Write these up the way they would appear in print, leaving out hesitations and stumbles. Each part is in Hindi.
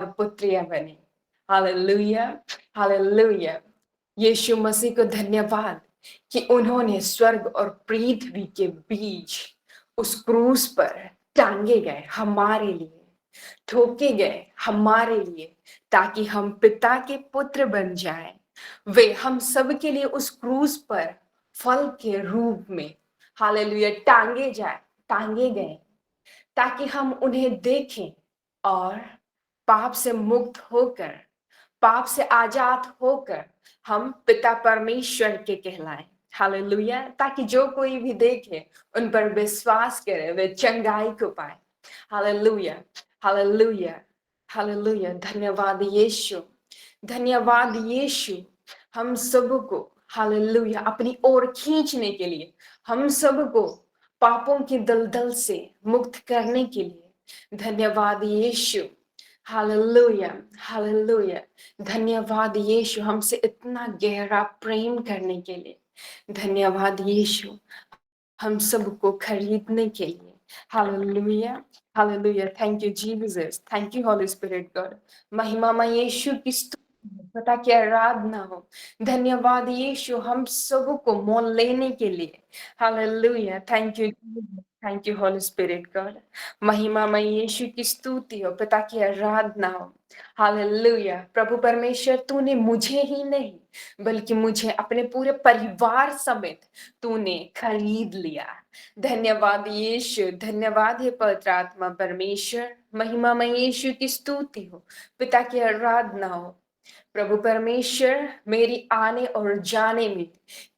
पुत्रियां बने। Hallelujah, hallelujah. यीशु मसीह को धन्यवाद कि उन्होंने स्वर्ग और पृथ्वी के बीच उस क्रूस पर टांगे गए हमारे लिए, ठोके गए हमारे लिए, ताकि हम पिता के पुत्र बन जाएं। वे हम सब के लिए उस क्रूस पर फल के रूप में, हालेलुया, टांगे गए, ताकि हम उन्हें देखें और पाप से मुक्त होकर, पाप से आजाद होकर हम पिता परमेश्वर के कहलाएं। हालेलुया, ताकि जो कोई भी देखे उन पर विश्वास करे, वे चंगाई को पाए। Hallelujah, hallelujah, hallelujah. धन्यवाद यीशु, धन्यवाद यीशु। हम सबको हालेलुया अपनी ओर खींचने के लिए, हम सबको पापों की दलदल से मुक्त करने के लिए धन्यवाद यीशु। Hallelujah, hallelujah. धन्यवाद यीशु हमसे इतना गहरा प्रेम करने के लिए। धन्यवाद यीशु हम सबको खरीदने के लिए। Hallelujah, hallelujah. Thank you Jesus, thank you holy spirit God. महिमामय यीशु की पता की आराधना हो। धन्यवाद यीशु हम सबको मोल लेने के लिए। Hallelujah, thank you, thank you holy spirit God. महिमामय यीशु की स्तुति हो, पिता की आराधना हो। हालेलुया। प्रभु परमेश्वर, तूने मुझे ही नहीं बल्कि मुझे अपने पूरे परिवार समेत तूने खरीद लिया। धन्यवाद यीशु, धन्यवाद है पवित्र आत्मा परमेश्वर। महिमामय यीशु की स्तुति हो, पिता की आराधना हो। प्रभु परमेश्वर, मेरी आने और जाने में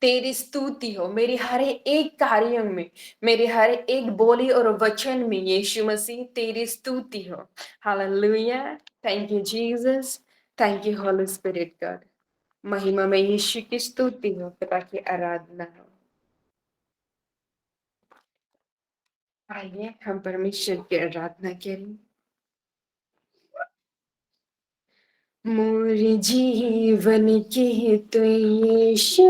तेरी स्तुति हो, मेरी हर एक कार्यों में, मेरे हर एक बोली और वचन में यीशु मसीह तेरी स्तुति हो। Hallelujah, thank you Jesus, thank you holy spirit God. महिमा में यीशु की स्तुति हो, पिता की आराधना हो। आइए हम परमेश्वर की आराधना करें। मोर जीवन की तो यीशु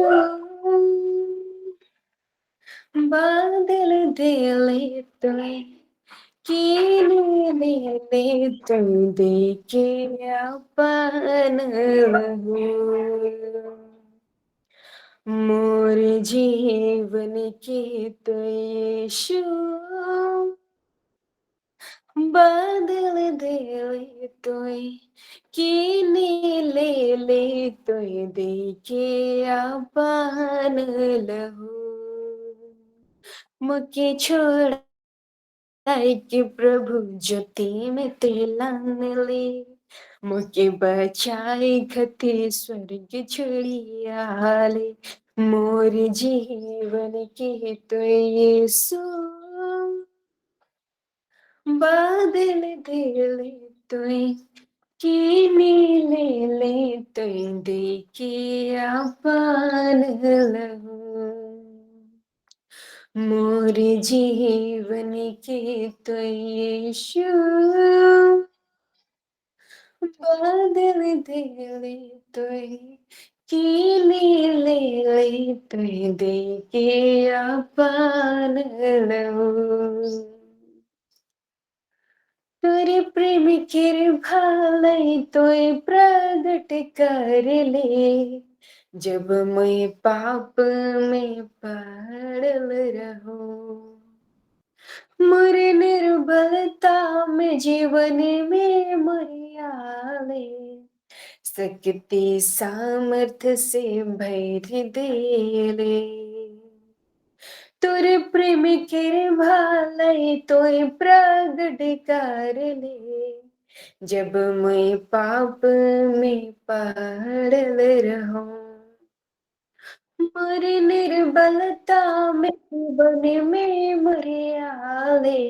बादल दिले तो कीने ले तो देखे अपन रहूं। मोर जीवन की तो यीशु बादल दिले तो कीने ले तो देखे अपन लहू। मुके छोड़ के प्रभु ज्योति में तेलान ले, मुके बचाए खते स्वर्ग छोड़िया ले। मोर जीवन के तो यीशु बादल दिले तो कीने ले तो देखे अपन लहू। मोर जीवन के तो यीशु बादल दिले तो कीने ले तो देखे अपन लहू। तोरे प्रेम कृपालय तोय प्रगट कर ले, जब मैं पाप में पड़ल रहूं। मोरे निर्बलता में जीवन में मरियाले, शक्ति सामर्थ्य से भर देले। तोरे प्रेम कृपालय तोय प्रगट कर ले, जब मैं पाप में पड़ल रहूं। मोर निर्बलता में जीवन में मरियाले,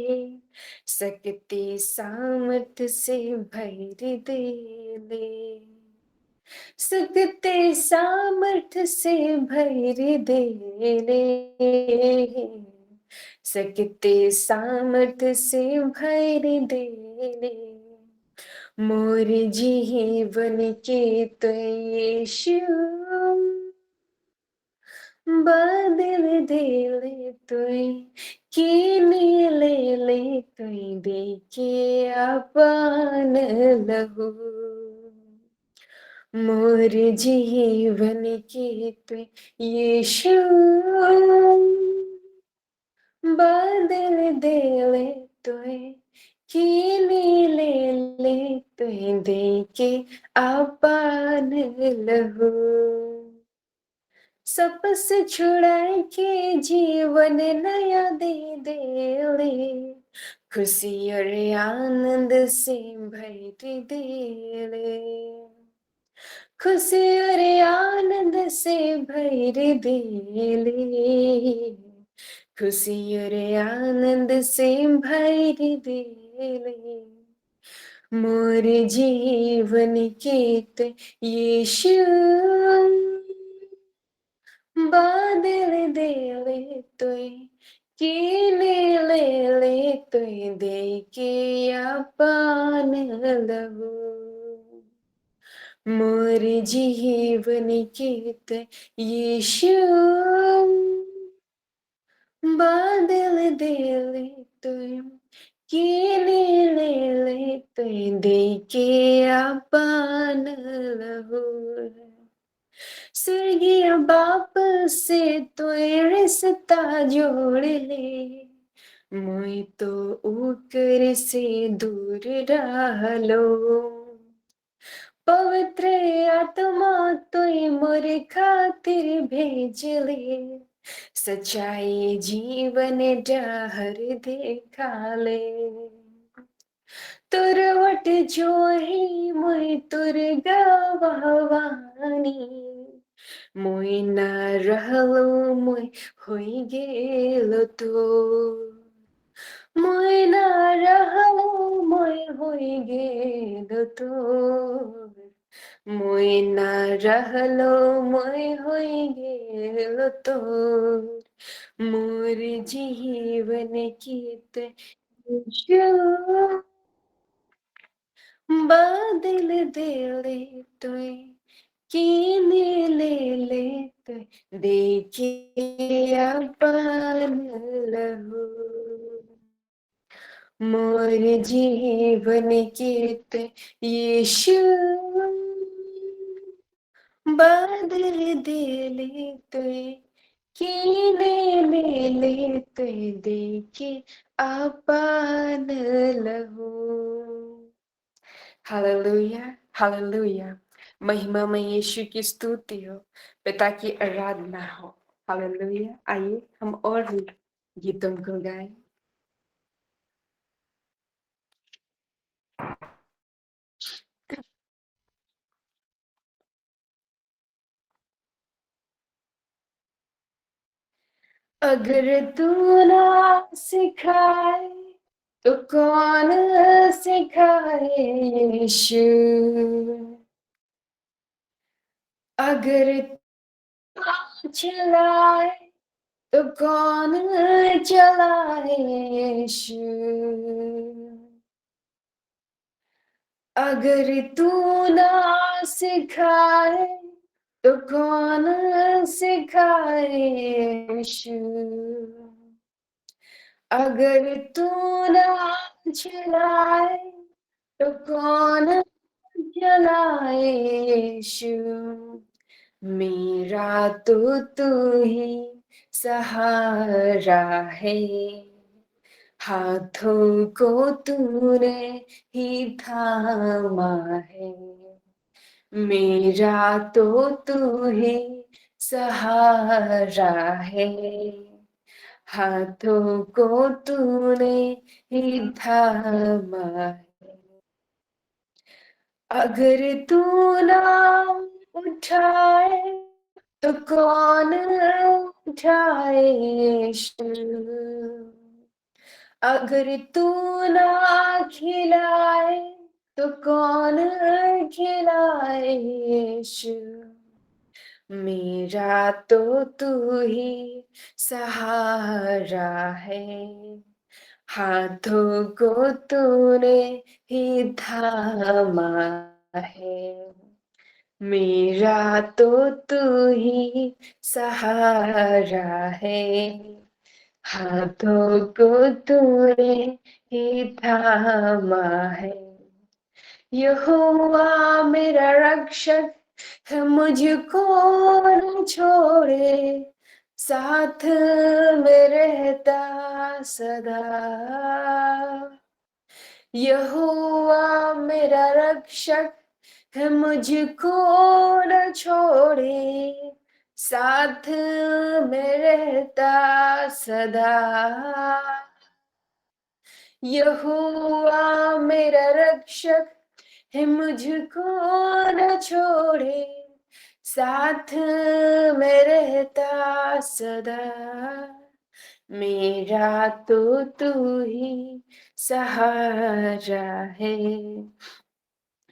शक्ति सामर्थ्य से भर देले। शक्ति सामर्थ्य से भर देले, शक्ति सामर्थ्य से भर देले। मोर जीवन के तो यीशु बादल दिले तो कीने ले तुई देखे अपन लहू मोर जीवन के तु यीशु बदल देले तुए कीने ले तुई देखे अपन लहू सबसे छुड़ाए के जीवन नया दे देले खुशी और आनंद से भर देले खुशी और आनंद से भर देले खुशी और आनंद से भर देले मोर जीवन के ते यीशु बादल देले तोय कीने ले तोय देके अपन लहू मोर जीवन के ते यीशु बादल देले तोय कीने ले तोय देके अपन लहू स्वर्गीय बाप से तो रिश्ता जोड़ ले मुई तो ऊकर से दूर रहलो पवित्र आत्मा तो मोर खातिर भेजले सच्चाई जीवन डहर देखाले तुर वट जोही मुई तुर गवानी मुई ना रहलो मुई होई गेलो तो मुई ना रहलो मुई होई गेलो तो मुई ना रहलो मुई होई गेलो तो मोर जीवन गीत बादल देले तोय कीने ले तोय देखे अपन लहू मोर जीवन गीत यीशु बादल देले तोय कीने ले तोय देखे अपन लहू हालेलुया हालेलुया महिमा में यीशु की स्तुति हो पिता की आराधना हो हालेलुया आइए हम और भी गीतों को गाएं अगर तू ना सिखाए तो कौन सिखाए यीशु अगर तू चलाए तो कौन चलाए यीशु अगर तू ना सिखाए तो कौन सिखाए यीशु अगर तू ना चलाए तो कौन चलाए यीशु मेरा तो तू ही सहारा है हाथों को तूने ही थामा है मेरा तो तू ही सहारा है हाथों को तूने ही थामा है अगर तू नाम उठाए तो कौन उठाए यीशु अगर तू ना खिलाए तो कौन खिलाए यीशु मेरा तो तू ही सहारा है हाथों को तूने ही थामा है मेरा तो तू ही सहारा है हाथों को तूने ही थामा है, यहोवा मेरा रक्षक है, मुझको न छोड़े, साथ में रहता सदा। यहोवा मेरा रक्षक है, मुझको न छोड़े, साथ में रहता सदा। यहोवा मेरा रक्षक है, मुझको न छोड़े, साथ में रहता सदा। मेरा तो तू ही सहारा है,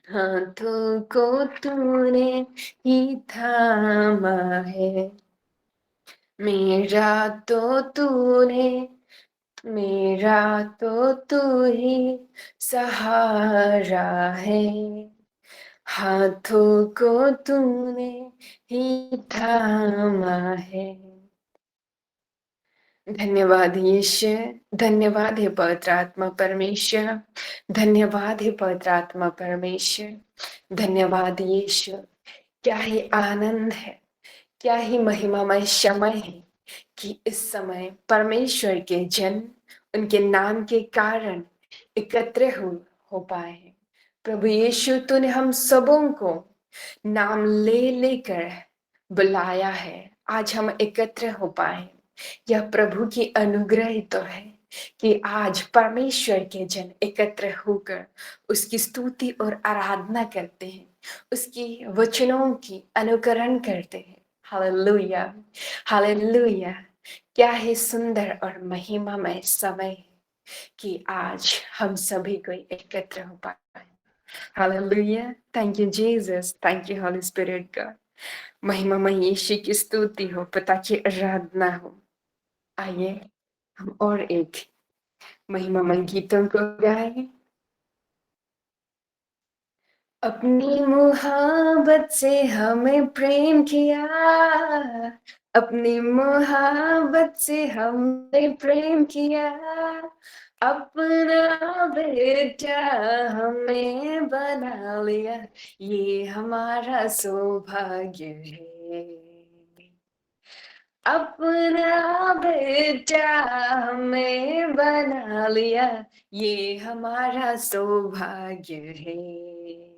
हाथों को तूने ही थामा है। मेरा तो तूने, मेरा तो तू ही सहारा है, हाथों को तूने ही थामा है। धन्यवाद यीशु, धन्यवाद हे पवित्र आत्मा परमेश्वर, धन्यवाद हे पवित्र आत्मा परमेश्वर, धन्यवाद यीशु। क्या ही आनंद है, क्या ही महिमामय समय है कि इस समय परमेश्वर के जन उनके नाम के कारण एकत्र हो पाए हैं। प्रभु यीशु, तूने हम सबों को नाम ले लेकर बुलाया है, आज हम एकत्र हो पाए। यह प्रभु की अनुग्रह ही तो है कि आज परमेश्वर के जन एकत्र होकर उसकी स्तुति और आराधना करते हैं, उसकी वचनों की अनुकरण करते हैं। Hallelujah, hallelujah. क्या है सुंदर और महिमामय समय है कि आज हम सभी को एकत्र हो पाए। Hallelujah, thank you Jesus, thank you holy spirit का। महिमामय यीशु की स्तुति हो, पिता की आराधना हो। आइए हम और एक महिमामय गीतों को गाएं। अपनी मुहाबत से हमें प्रेम किया, अपनी मुहाबत से हमने प्रेम किया, अपना बेटा हमें बना लिया, ये हमारा सौभाग्य है। अपना बेटा हमें बना लिया, ये हमारा सौभाग्य है।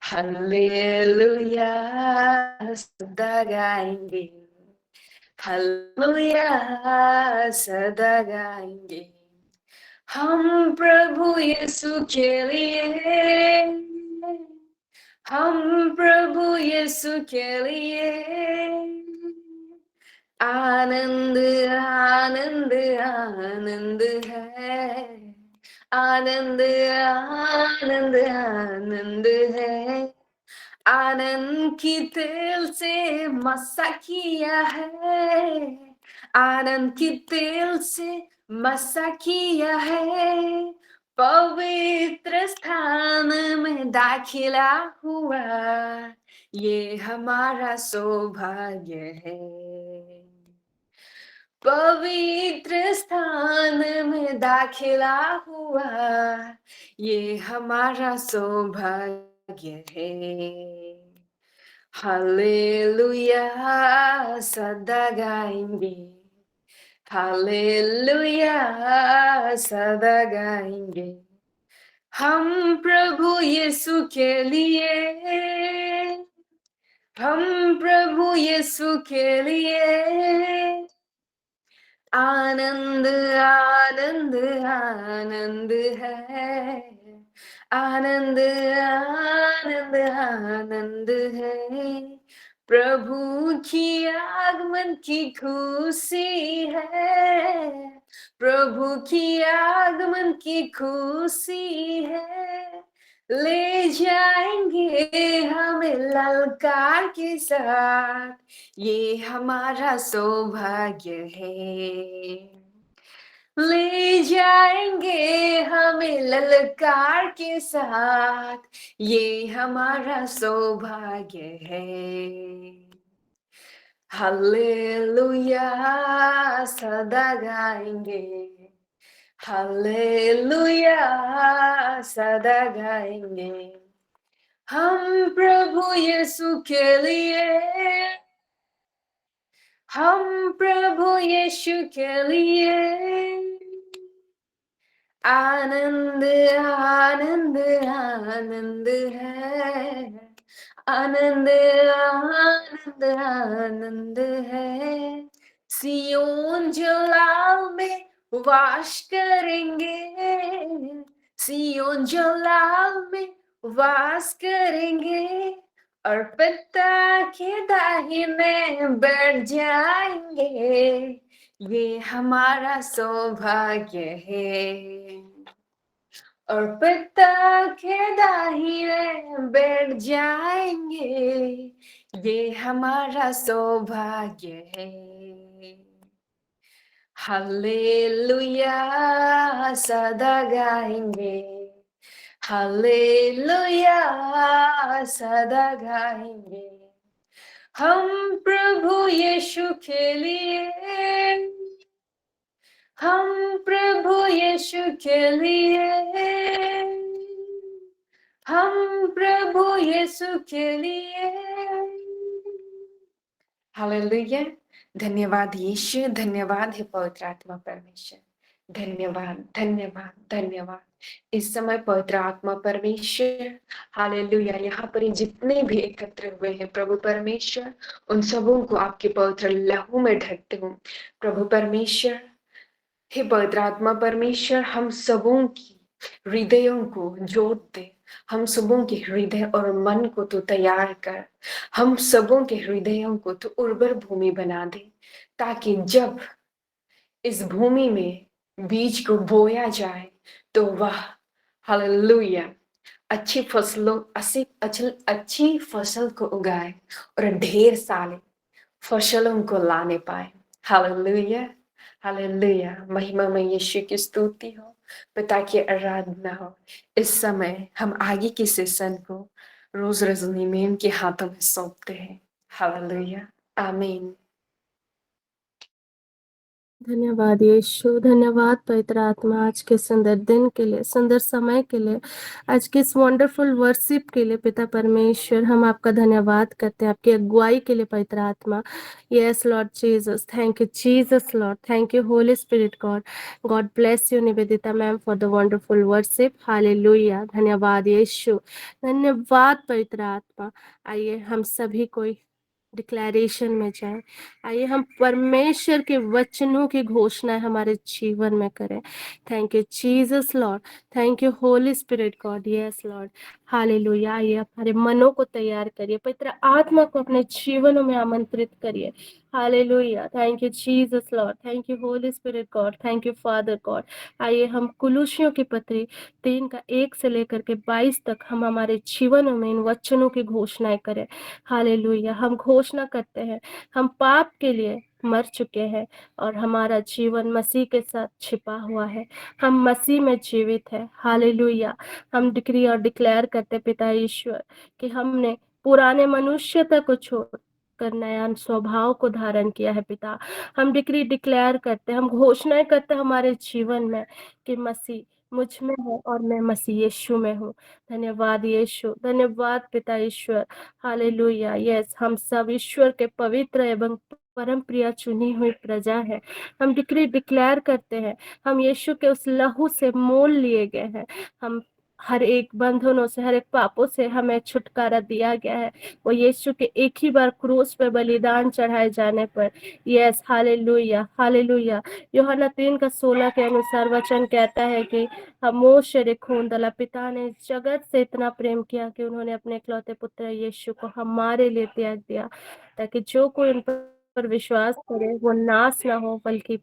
हालेलुया सदा गाएंगे, हालेलुया सदा गाएंगे, हम प्रभु यीशु के लिए, हम प्रभु यीशु के लिए आनंद आनंद आनंद है, आनंद आनंद आनंद है, आनंद की तेल से मसा किया है, आनंद की तेल से मसा किया है, पवित्र स्थान में दाखिला हुआ, ये हमारा सौभाग्य है। पवित्र स्थान में दाखिला हुआ, ये हमारा सौभाग्य है। हालेलुया सदा गाएंगे, हालेलुया सदा गाएंगे, हम प्रभु यीशु के लिए, हम प्रभु यीशु के लिए आनंद आनंद आनंद है, आनंद आनंद आनंद है, प्रभु की आगमन की खुशी है, प्रभु की आगमन की खुशी है, ले जाएंगे हमें ललकार के साथ, ये हमारा सौभाग्य है। ले जाएंगे हमें ललकार के साथ, ये हमारा सौभाग्य है। हालेलुया सदा गाएंगे, हालेलुया सदा गाएंगे हम प्रभु यीशु के लिए, हम प्रभु यीशु के लिए आनंद आनंद आनंद है, आनंद आनंद आनंद है। सियोन जलाल में वास करेंगे, सियोन जलाल में वास करेंगे और पिता के दाहिने बैठ जाएंगे, ये हमारा सौभाग्य है। और पिता के दाहिने बैठ जाएंगे, ये हमारा सौभाग्य है। हालेलुया सदा गाएंगे, हालेलुया सदा गाएंगे हम प्रभु यीशु के लिए, हम प्रभु यीशु के लिए, हम प्रभु यीशु के लिए। हालेलुया। धन्यवाद यीशु, धन्यवाद है पवित्र आत्मा परमेश्वर, धन्यवाद धन्यवाद धन्यवाद। इस समय पवित्र आत्मा परमेश्वर, हालेलुया, यहाँ पर जितने भी एकत्र हुए हैं प्रभु परमेश्वर, उन सबों को आपके पवित्र लहू में ढकते हूँ प्रभु परमेश्वर। हे पवित्र आत्मा परमेश्वर, हम सबों की हृदयों को जोड़ दे, हम सबों के हृदय और मन को तो तैयार कर, हम सबों के हृदयों को तो उर्वर भूमि बना दे, ताकि जब इस भूमि में बीज को बोया जाए तो वह, हालेलुया, अच्छी फसलों अच्छी फसल को उगाए और ढेर सारे फसलों को लाने पाए। Hallelujah hallelujah. महिमा में यीशु की स्तुति हो, पिता की आराधना हो। इस समय हम आगे के सेशन को रोज रजनी मैम के हाथों में सौंपते हैं। हालेलुया, आमीन। धन्यवाद यीशु, धन्यवाद पवित्र आत्मा आज के सुंदर दिन के लिए, सुंदर समय के लिए, आज के इस वंडरफुल वर्शिप के लिए पिता परमेश्वर हम आपका धन्यवाद करते हैं, आपकी अगुवाई के लिए पवित्र आत्मा। Yes Lord Jesus, thank you Jesus Lord, thank you holy spirit God. God bless you Nivedita ma'am for the wonderful worship. Hallelujah, धन्यवाद यीशु, धन्यवाद पवित्र आत्मा। आइए हम सभी कोई डिक्लेरेशन में जाए, आइए हम परमेश्वर के वचनों की घोषणा हमारे जीवन में करें। Thank you Jesus Lord, thank you holy spirit God. Yes Lord, hallelujah. आइए हमारे मनों को तैयार करिए, पवित्र आत्मा को अपने जीवनों में आमंत्रित करिए। Hallelujah, thank you Jesus Lord, thank you holy spirit God, thank you father God. आइए हम कुलुसियों की पत्री 3:1 से लेकर के 22 तक हम हमारे जीवनों में इन वचनों की घोषणाएं करें। हालेलुया, हम घोषणा करते हैं हम पाप के लिए मर चुके हैं और हमारा जीवन मसीह के साथ छिपा हुआ है, हम मसीह में जीवित है। हालेलुया, हम डिक्री और डिक्लेयर करते पिता ईश्वर कि हमने पुराने मनुष्यता को छोड़ कर नया स्वभाव को धारण किया है पिता। हम डिक्री डिक्लेयर करते, हम घोषणाएं करते हमारे जीवन में कि मसीह मुझ में है और मैं मसीह यीशु में हूँ। धन्यवाद यीशु, धन्यवाद पिता ईश्वर। हालेलुया, यस, हम सब ईश्वर के पवित्र एवं परम प्रिय चुनी हुई प्रजा है। हम डिक्री डिक्लेयर करते हैं हम यीशु के उस लहू से मोल लिए गए हैं। हम हर एक बंधनों से, हर एक पापों से हमें छुटकारा दिया गया है, वो यीशु के एक ही बार क्रूस पे बलिदान चढ़ाए जाने पर। Yes, hallelujah hallelujah. यूहन्ना 3:16 के अनुसार वचन कहता है कि खामोश रे खून दला, पिता ने जगत से इतना प्रेम किया कि उन्होंने अपने इकलौते पुत्र यीशु को हमारे लिए त्याग दिया, ताकि जो कोई उन पर विश्वास करे वो नाश ना हो बल्कि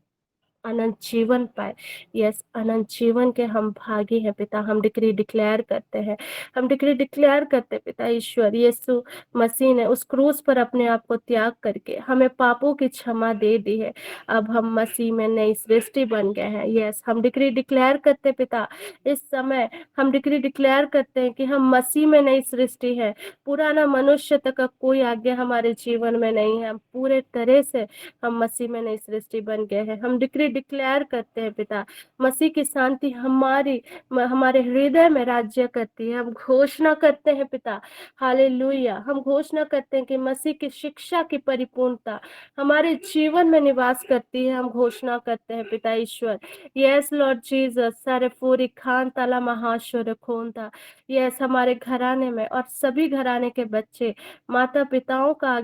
अनंत जीवन पाए। यस, अनंत जीवन के हम भागी हैं पिता। हम डिक्री डिक्लेयर करते हैं, हम डिक्री डिक्लेयर करते हैं पिता ईश्वर, यीशु मसीह ने उस क्रूस पर अपने आप को त्याग करके हमें पापों की क्षमा दे दी है। अब हम मसीह में नई सृष्टि बन गए हैं। यस, हम डिक्री डिक्लेयर करते हैं पिता, इस समय हम डिक्री डिक्लेयर करते हैं कि हम मसीह में नई सृष्टि है। पुराना मनुष्य तक का कोई आज्ञा हमारे जीवन में नहीं है। हम पूरे तरह से हम मसीह में नई सृष्टि बन गए हैं। हम डिक्री डिक्लेयर करते हैं पिता, मसीह की शांति हमारे हृदय में राज्य करती है। हम घोषणा करते हैं पिता, हालेलुया, हम घोषणा करते हैं कि मसीह की शिक्षा की परिपूर्णता हमारे जीवन में निवास करती है। हम घोषणा करते हैं पिता ईश्वर, यस लॉर्ड जीसस, सारे पूरी खान ताला महाश्वर खोन था। यस, हमारे घराने में और सभी घराने के बच्चे माता पिताओं का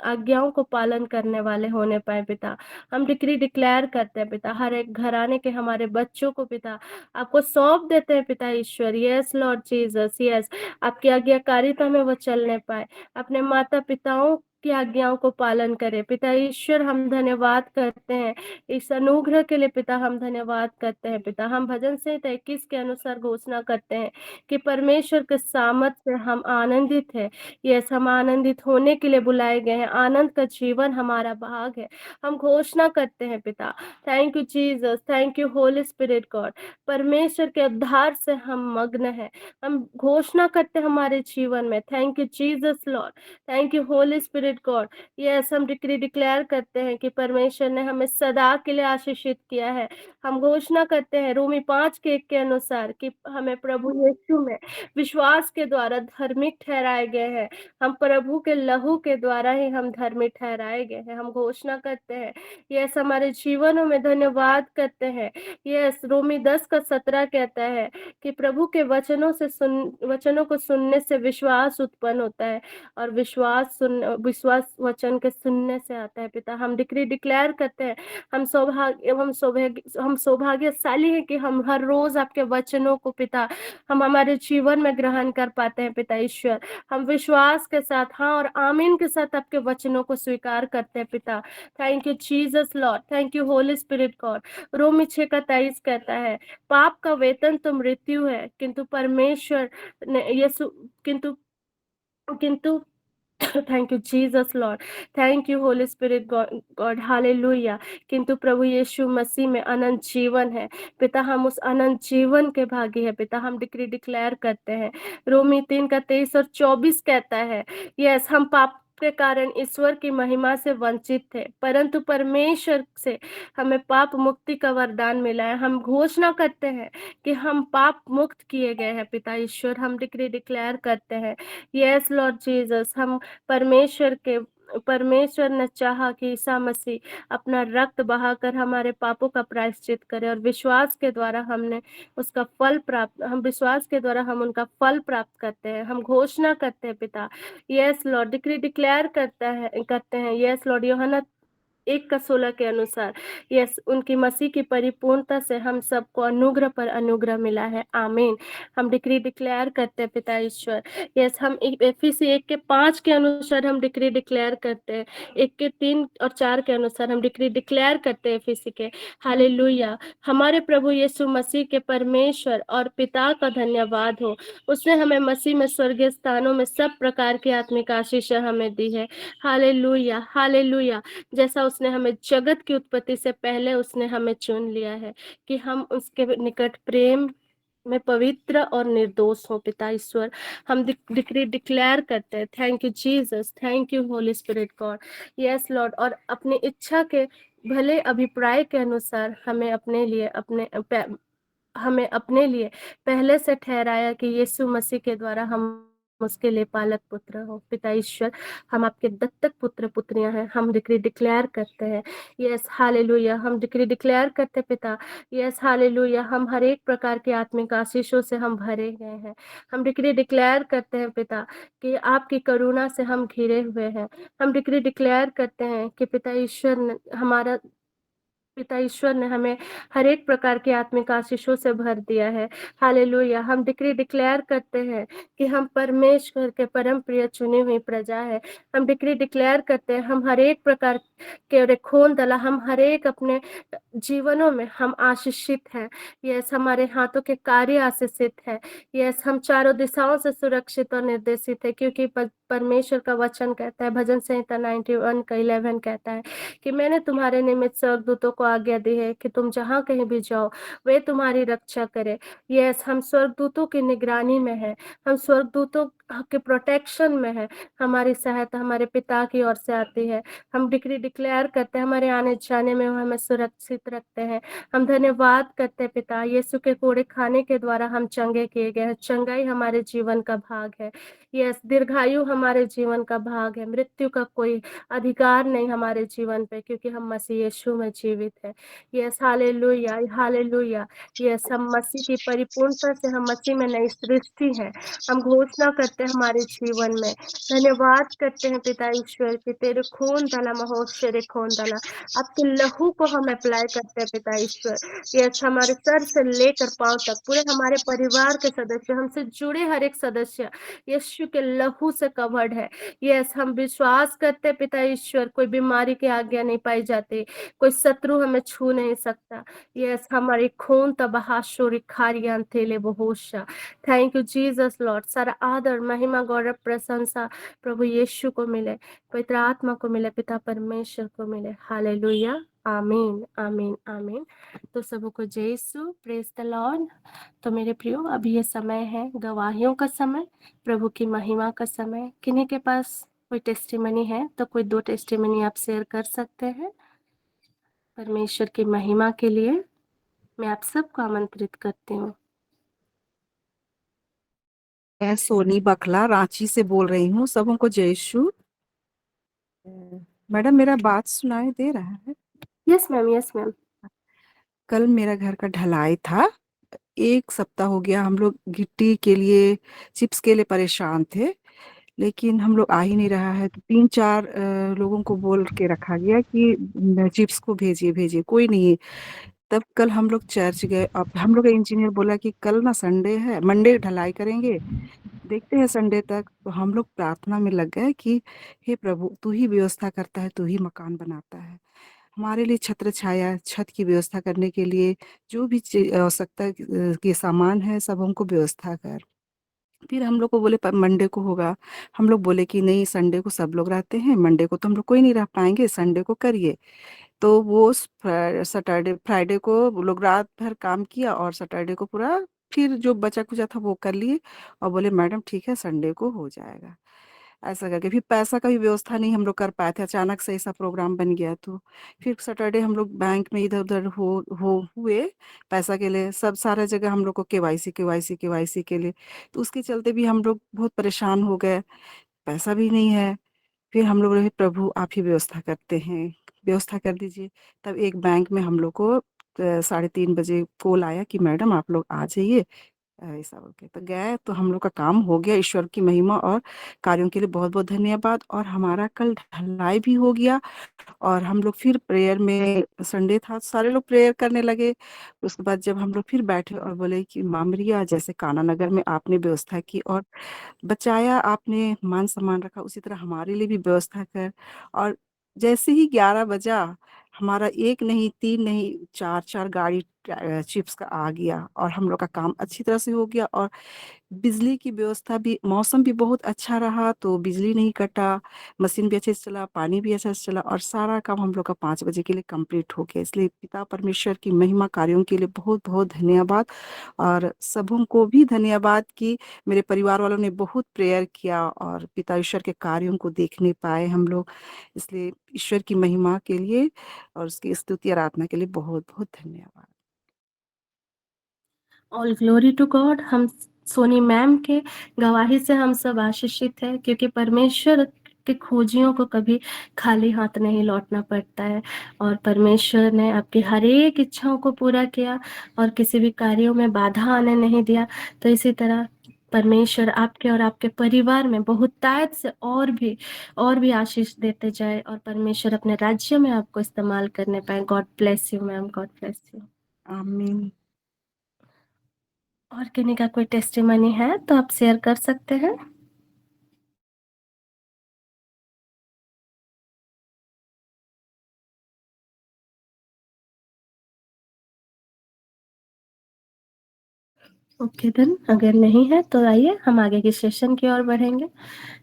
आज्ञाओं को पालन करने वाले होने पाए पिता। हम डिक्री डिक्लेयर करते हैं पिता, हर एक घराने के हमारे बच्चों को पिता आपको सौंप देते हैं पिता ईश्वर। यस लॉर्ड जीसस, यस, आपकी आज्ञाकारिता में वो चलने पाए, अपने माता पिताओं की आज्ञाओं को पालन करे पिता ईश्वर। हम धन्यवाद करते हैं इस अनुग्रह के लिए पिता, हम धन्यवाद करते हैं पिता। हम भजन संहिता 21 के अनुसार घोषणा करते हैं कि परमेश्वर के सामर्थ से हम आनंदित है। यस, हम आनंदित होने के लिए बुलाए गए हैं, आनंद का जीवन हमारा भाग है। हम घोषणा करते हैं पिता, thank you Jesus, thank you holy spirit God, परमेश्वर के उद्धार से हम मग्न है। हम घोषणा करते हैं हमारे जीवन में, thank you Jesus Lord, thank you holy spirit God. Yes, हम डिक्री डिक्लेयर करते हैं कि परमेश्वर ने हमें सदा के लिए आशीषित किया है। हम घोषणा करते हैं रोमी 5:1 के अनुसार कि हमें प्रभु यीशु में विश्वास के द्वारा धार्मिक ठहराए गए हैं। हम प्रभु के लहू के द्वारा ही हम धर्मी ठहराए गए हैं। हम घोषणा करते हैं, यस, हमारे जीवनों में धन्यवाद करते हैं। यस, रोमी 10:17 कहता है कि प्रभु के वचनों को सुनने से विश्वास उत्पन्न होता है, और विश्वास वचन के सुनने से आता है पिता। हम डिक्री डिक्लेयर करते हैं, हम सौभाग्यशाली हैं कि हम हर रोज आपके वचनों को पिता हम हमारे जीवन में ग्रहण कर पाते हैं पिता ईश्वर। हम विश्वास के साथ हाँ और आमीन के साथ आपके वचनों को स्वीकार करते हैं पिता। Thank you Jesus Lord, thank you holy spirit God. रोमी 6:23 कहता है, पाप का वेतन तो मृत्यु है, किंतु परमेश्वर ने यीशु किंतु किंतु thank you Jesus Lord, thank you holy spirit God, hallelujah. किंतु प्रभु यीशु मसीह में अनंत जीवन है पिता। हम उस अनंत जीवन के भागी है पिता। हम डिक्री डिक्लेयर करते हैं, रोमी 3:23 और 24 कहता है, यस, हम पाप के कारण ईश्वर की महिमा से वंचित थे, परंतु परमेश्वर से हमें पाप मुक्ति का वरदान मिला है। हम घोषणा करते हैं कि हम पाप मुक्त किए गए हैं पिता ईश्वर। हम डिक्री डिक्लेयर करते हैं, यस लॉर्ड जीसस, हम परमेश्वर ने चाहा कि ईसा मसीह अपना रक्त बहाकर हमारे पापों का प्रायश्चित करे, और विश्वास के द्वारा हम विश्वास के द्वारा हम उनका फल प्राप्त करते हैं। हम घोषणा करते हैं पिता, यस लॉर्ड, डिक्री डिक्लेयर करते हैं, यस लॉर्ड, यूहन्ना 1:16 के अनुसार, यस, उनकी मसीह की परिपूर्णता से हम सबको अनुग्रह पर अनुग्रह मिला है, आमीन। हम डिक्री डिक्लेयर करते हैं पिता ईश्वर। यस, हम एफिसी 1:5 के अनुसार हम डिक्री डिक्लेयर करते हैं, 1:3 और 4 के अनुसार हम डिक्री डिक्लेयर करते हैं एफिसी के, हालेलुया। हमारे प्रभु यीशु मसीह के परमेश्वर और पिता का धन्यवाद हो, उसने हमें मसीह में स्वर्गीय स्थानों में सब प्रकार की आत्मिक आशीष हमें दी है, हालेलुया हालेलुया। जैसा उसने हमें जगत की उत्पत्ति से पहले उसने हमें चुन लिया है कि हम उसके निकट प्रेम में पवित्र और निर्दोष हो पिता ईश्वर। हम डिक्री डिक्लेयर करते हैं, thank you Jesus, thank you holy spirit God, yes Lord. और अपनी इच्छा के भले अभिप्राय के अनुसार हमें अपने लिए पहले से ठहराया कि यीशु मसीह के द्वारा हम उसके लिए पालक पुत्र हो पिता ईश्वर। हम आपके दत्तक पुत्र पुत्रियां हैं। हम डिक्री डिक्लेयर करते हैं, यस हालेलुया। हम डिक्री डिक्लेयर करते पिता, यस हालेलुया। हम हर एक प्रकार के आत्मिक आशीषों से हम भरे गए हैं। हम डिक्री डिक्लेयर करते हैं पिता कि आपकी करुणा से हम घिरे हुए हैं। हम डिक्री डिक्लेयर करते हैं कि पिता ईश्वर हमारा पिता ईश्वर ने हमें हर एक प्रकार की आत्मिक आशीषों से भर दिया है। हालेलुया। हम डिक्री डिक्लेयर करते हैं कि हम परमेश्वर के परम प्रिय चुनी हुई प्रजा है। हम डिक्री डिक्लेयर करते हैं हम हर एक प्रकार के रेखोन दला, हम हर एक अपने जीवनों में हम आशीषित हैं। यस, हमारे हाथों के कार्य आशीषित है। यस, हम चारों दिशाओं से सुरक्षित और निर्देशित है, क्योंकि परमेश्वर का वचन कहता है, भजन संहिता 91 का 11 कहता है कि मैंने तुम्हारे निमित्त स्वर्गदूतों को आज्ञा दी है कि तुम जहां कहीं भी जाओ वे तुम्हारी रक्षा करे। यस, हम स्वर्गदूतों की निगरानी में है, हम स्वर्गदूतों के प्रोटेक्शन में है। हमारी सहायता हमारे पिता की ओर से आती है। हम डिक्री डिक्लेयर करते हैं हमारे आने जाने में वो हमें सुरक्षित रखते हैं। हम धन्यवाद करते हैं पिता, यीशु के कोड़े खाने के द्वारा हम चंगे किए गए हैं। चंगाई हमारे जीवन का भाग है। यस, दीर्घायु हमारे जीवन का भाग है। मृत्यु का कोई अधिकार नहीं हमारे जीवन पे, क्योंकि हम मसीह यीशु में जीवित है। Yes, hallelujah hallelujah. यस, हम मसीह की परिपूर्णता से, हम मसीह में नई सृष्टि है। हम घोषणा करते हैं हमारे जीवन में, धन्यवाद करते हैं पिता ईश्वर की, तेरे खून दला महोशरे खून दला, आपके लहू को हम अप्लाई करते हैं पिता ईश्वर। यस, हमारे सर से लेकर पांव तक पूरे हमारे परिवार के सदस्य, हमसे जुड़े हर एक सदस्य यीशु के लहू से कवर्ड है। यस, हम विश्वास करते हैं पिता ईश्वर, कोई बीमारी की आज्ञा नहीं पाई जाती, कोई शत्रु हमें छू नहीं सकता। यस, हमारी खून तबाह शोरी खारियां थेले बहुशा। Thank you Jesus Lord. सारा आदर महिमा गौरव प्रशंसा प्रभु यीशु को मिले, पवित्र आत्मा को मिले, पिता परमेश्वर को मिले। हालेलुया, आमीन आमीन आमीन। तो सबको जय यीशु, प्रेज द लॉर्ड। तो मेरे प्रियो, अभी ये समय है गवाहियों का समय, प्रभु की महिमा का समय। किन्हीं के पास कोई टेस्टिमनी है तो कोई 2 टेस्टिमनी आप शेयर कर सकते हैं परमेश्वर की महिमा के लिए। मैं आप सबको आमंत्रित करती हूँ। मैं सोनी बकला रांची से बोल रही हूँ। सबको जय यीशु। मैडम, मेरा बात सुनाई दे रहा है? Yes ma'am, yes ma'am. कल मेरा घर का ढलाई था। 1 सप्ताह हो गया हम लोग गिट्टी के लिए, चिप्स के लिए परेशान थे, लेकिन हम लोग आ ही नहीं रहा है। तो 3-4 लोगों को बोल के रखा गया कि चिप्स को भेजिए भेजिए, कोई नहीं है। तब कल हम लोग चर्च गए। अब हम लोग का इंजीनियर बोला कि कल ना संडे है, मंडे ढलाई करेंगे, देखते हैं संडे तक। तो हम लोग प्रार्थना में लग गए कि हे प्रभु, तू ही व्यवस्था करता है, तू ही मकान बनाता है। हमारे लिए छत्र छाया, छत की व्यवस्था करने के लिए जो भी आवश्यकता के सामान है, सब हमको व्यवस्था कर। फिर हम लोग को बोले पर मंडे को होगा। हम लोग बोले कि नहीं, संडे को सब लोग रहते हैं, मंडे को तो हम लोग कोई नहीं रह पाएंगे, संडे को करिए। तो वो सैटरडे फ्राइडे को वो लोग रात भर काम किया और सैटरडे को पूरा फिर जो बचा कुचा था वो कर लिए, और बोले मैडम ठीक है, संडे को हो जाएगा। ऐसा करके फिर पैसा का भी व्यवस्था नहीं हम लोग कर पाए थे, अचानक से ऐसा प्रोग्राम बन गया। तो फिर सैटरडे हम लोग बैंक में इधर उधर हो हुए पैसा के लिए, सब सारा जगह हम लोग को केवाईसी केवाईसी केवाईसी के लिए। तो उसके चलते भी हम लोग बहुत परेशान हो गए, पैसा भी नहीं है। फिर हम लोग रहे, प्रभु आप ही व्यवस्था करते हैं, व्यवस्था कर दीजिए। तब एक बैंक में हम लोग को 3:30 बजे कॉल आया कि मैडम आप लोग आ जाइए। ऐसा बोल के तो गए, तो हम लोग का काम हो गया। ईश्वर की महिमा और कार्यों के लिए बहुत बहुत धन्यवाद। और हमारा कल ढलाई भी हो गया। और हम लोग फिर प्रेयर में, संडे था, सारे लोग प्रेयर करने लगे। उसके बाद जब हम लोग फिर बैठे और बोले कि मामरिया, जैसे काना नगर में आपने व्यवस्था की और बचाया, आपने मान सम्मान रखा, उसी तरह हमारे लिए भी व्यवस्था कर। और जैसे ही 11 बजा, हमारा एक नहीं, तीन नहीं, चार चार गाड़ी चिप्स का आ गया और हम लोग का काम अच्छी तरह से हो गया। और बिजली की व्यवस्था भी, मौसम भी बहुत अच्छा रहा तो बिजली नहीं कटा, मशीन भी अच्छे से चला, पानी भी अच्छे से चला, और सारा काम हम लोग का 5 बजे के लिए कंप्लीट हो गया। इसलिए पिता परमेश्वर की महिमा कार्यों के लिए बहुत बहुत धन्यवाद। और सबों को भी धन्यवाद कि मेरे परिवार वालों ने बहुत प्रेयर किया और पिता ईश्वर के कार्यों को देखने पाए हम लोग। इसलिए ईश्वर की महिमा के लिए और उसकी स्तुति आराधना के लिए बहुत बहुत धन्यवाद। All glory to God. हम सोनी मैम के गवाही से हम सब आशीषित है, क्योंकि परमेश्वर के खोजियों को कभी खाली हाथ नहीं लौटना पड़ता है। और परमेश्वर ने आपकी हर एक इच्छाओं को पूरा किया और किसी भी कार्यों में बाधा आने नहीं दिया। तो इसी तरह परमेश्वर आपके और आपके परिवार में बहुतायत से और भी आशीष देते जाए और परमेश्वर अपने राज्य में आपको इस्तेमाल करने पाए। God bless you ma'am, God bless you. आमीन। और किन्हीं का कोई टेस्टिमनी है तो आप शेयर कर सकते हैं। ओके देन, अगर नहीं है तो आइए हम आगे के सेशन की ओर बढ़ेंगे।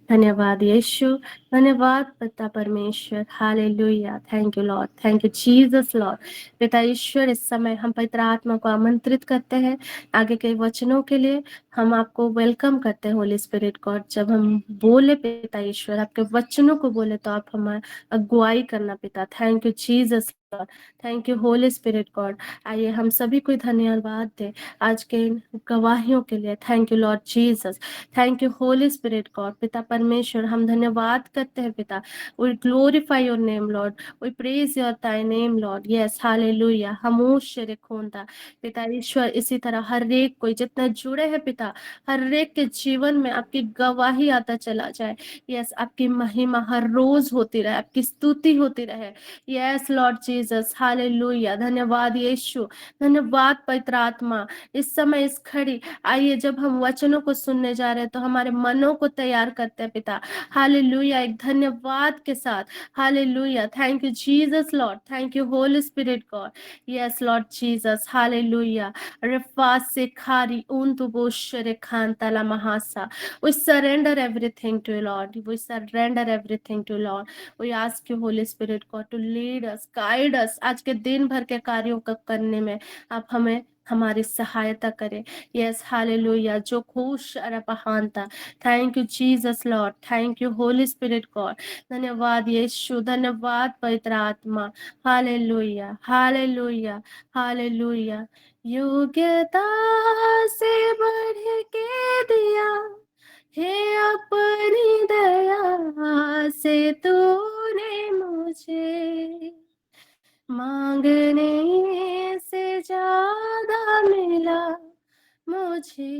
धन्यवाद यीशु, धन्यवाद पिता परमेश्वर, hallelujah. Thank you Lord, thank you Jesus Lord. पिता ईश्वर, इस समय हम पवित्र आत्मा को आमंत्रित करते हैं आगे के वचनों के लिए। हम आपको वेलकम करते हैं होली स्पिरिट गॉड। जब हम बोले पिता ईश्वर, आपके वचनों को बोले तो आप हमारी अगुवाई करना पिता। Thank you Jesus Lord, thank you holy spirit God. आइए हम सभी को धन्यवाद दें आज के इन गवाहियों के लिए। Thank you Lord Jesus, thank you holy spirit God. पिता परमेश्वर, हम धन्यवाद करते हैं पिता। We glorify your name Lord, we praise your thy name Lord. Yes hallelujah. हमोश रेखोंदा पिता ईश्वर, इसी तरह हर एक कोई जितना जुड़े हैं पिता, हर एक के जीवन में आपकी गवाही आता चला जाए। यस, आपकी महिमा हर रोज होती रहे, आपकी स्तुति होती रहे। Yes Lord Jesus, hallelujah. धन्यवाद यीशु, धन्यवाद पवित्र आत्मा। इस समय इस घड़ी आइए, जब हम वचनों को सुनने जा रहे हैं तो हमारे मनों को तैयार करते हैं पिता। हालेलुया, एक धन्यवाद के साथ। Hallelujah, thank you Jesus Lord, thank you holy spirit God. Yes Lord Jesus, hallelujah. रफा से खारी उन तो बोशरे खान तला महासा। We surrender everything to you, Lord. We surrender everything to you, Lord. We ask you, Holy Spirit God, to lead us, guide us. आज के दिन भर के कार्यों को करने में आप हमें हमारी सहायता करें। Yes hallelujah. जो खुश अरपहानता। Thank you Jesus Lord, thank you holy spirit God. धन्यवाद यीशु, धन्यवाद पवित्र आत्मा। Hallelujah, hallelujah, hallelujah. योग्यता से बढ़ के दिया हे अपनी दया से तूने मुझे, मांगने से ज्यादा मिला मुझे,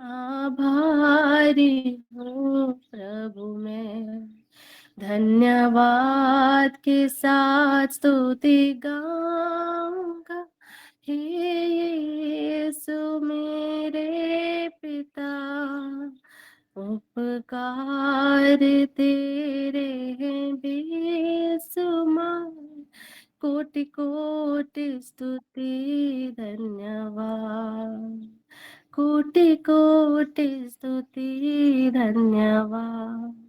आभारी हूँ प्रभु मैं। धन्यवाद के साथ स्तुति गाऊंगा हे यीशु मेरे पिता। उपकार तेरे हैं बेसुमार, कोटि कोटि स्तुति धन्यवाद, कोटि कोटि स्तुति धन्यवाद।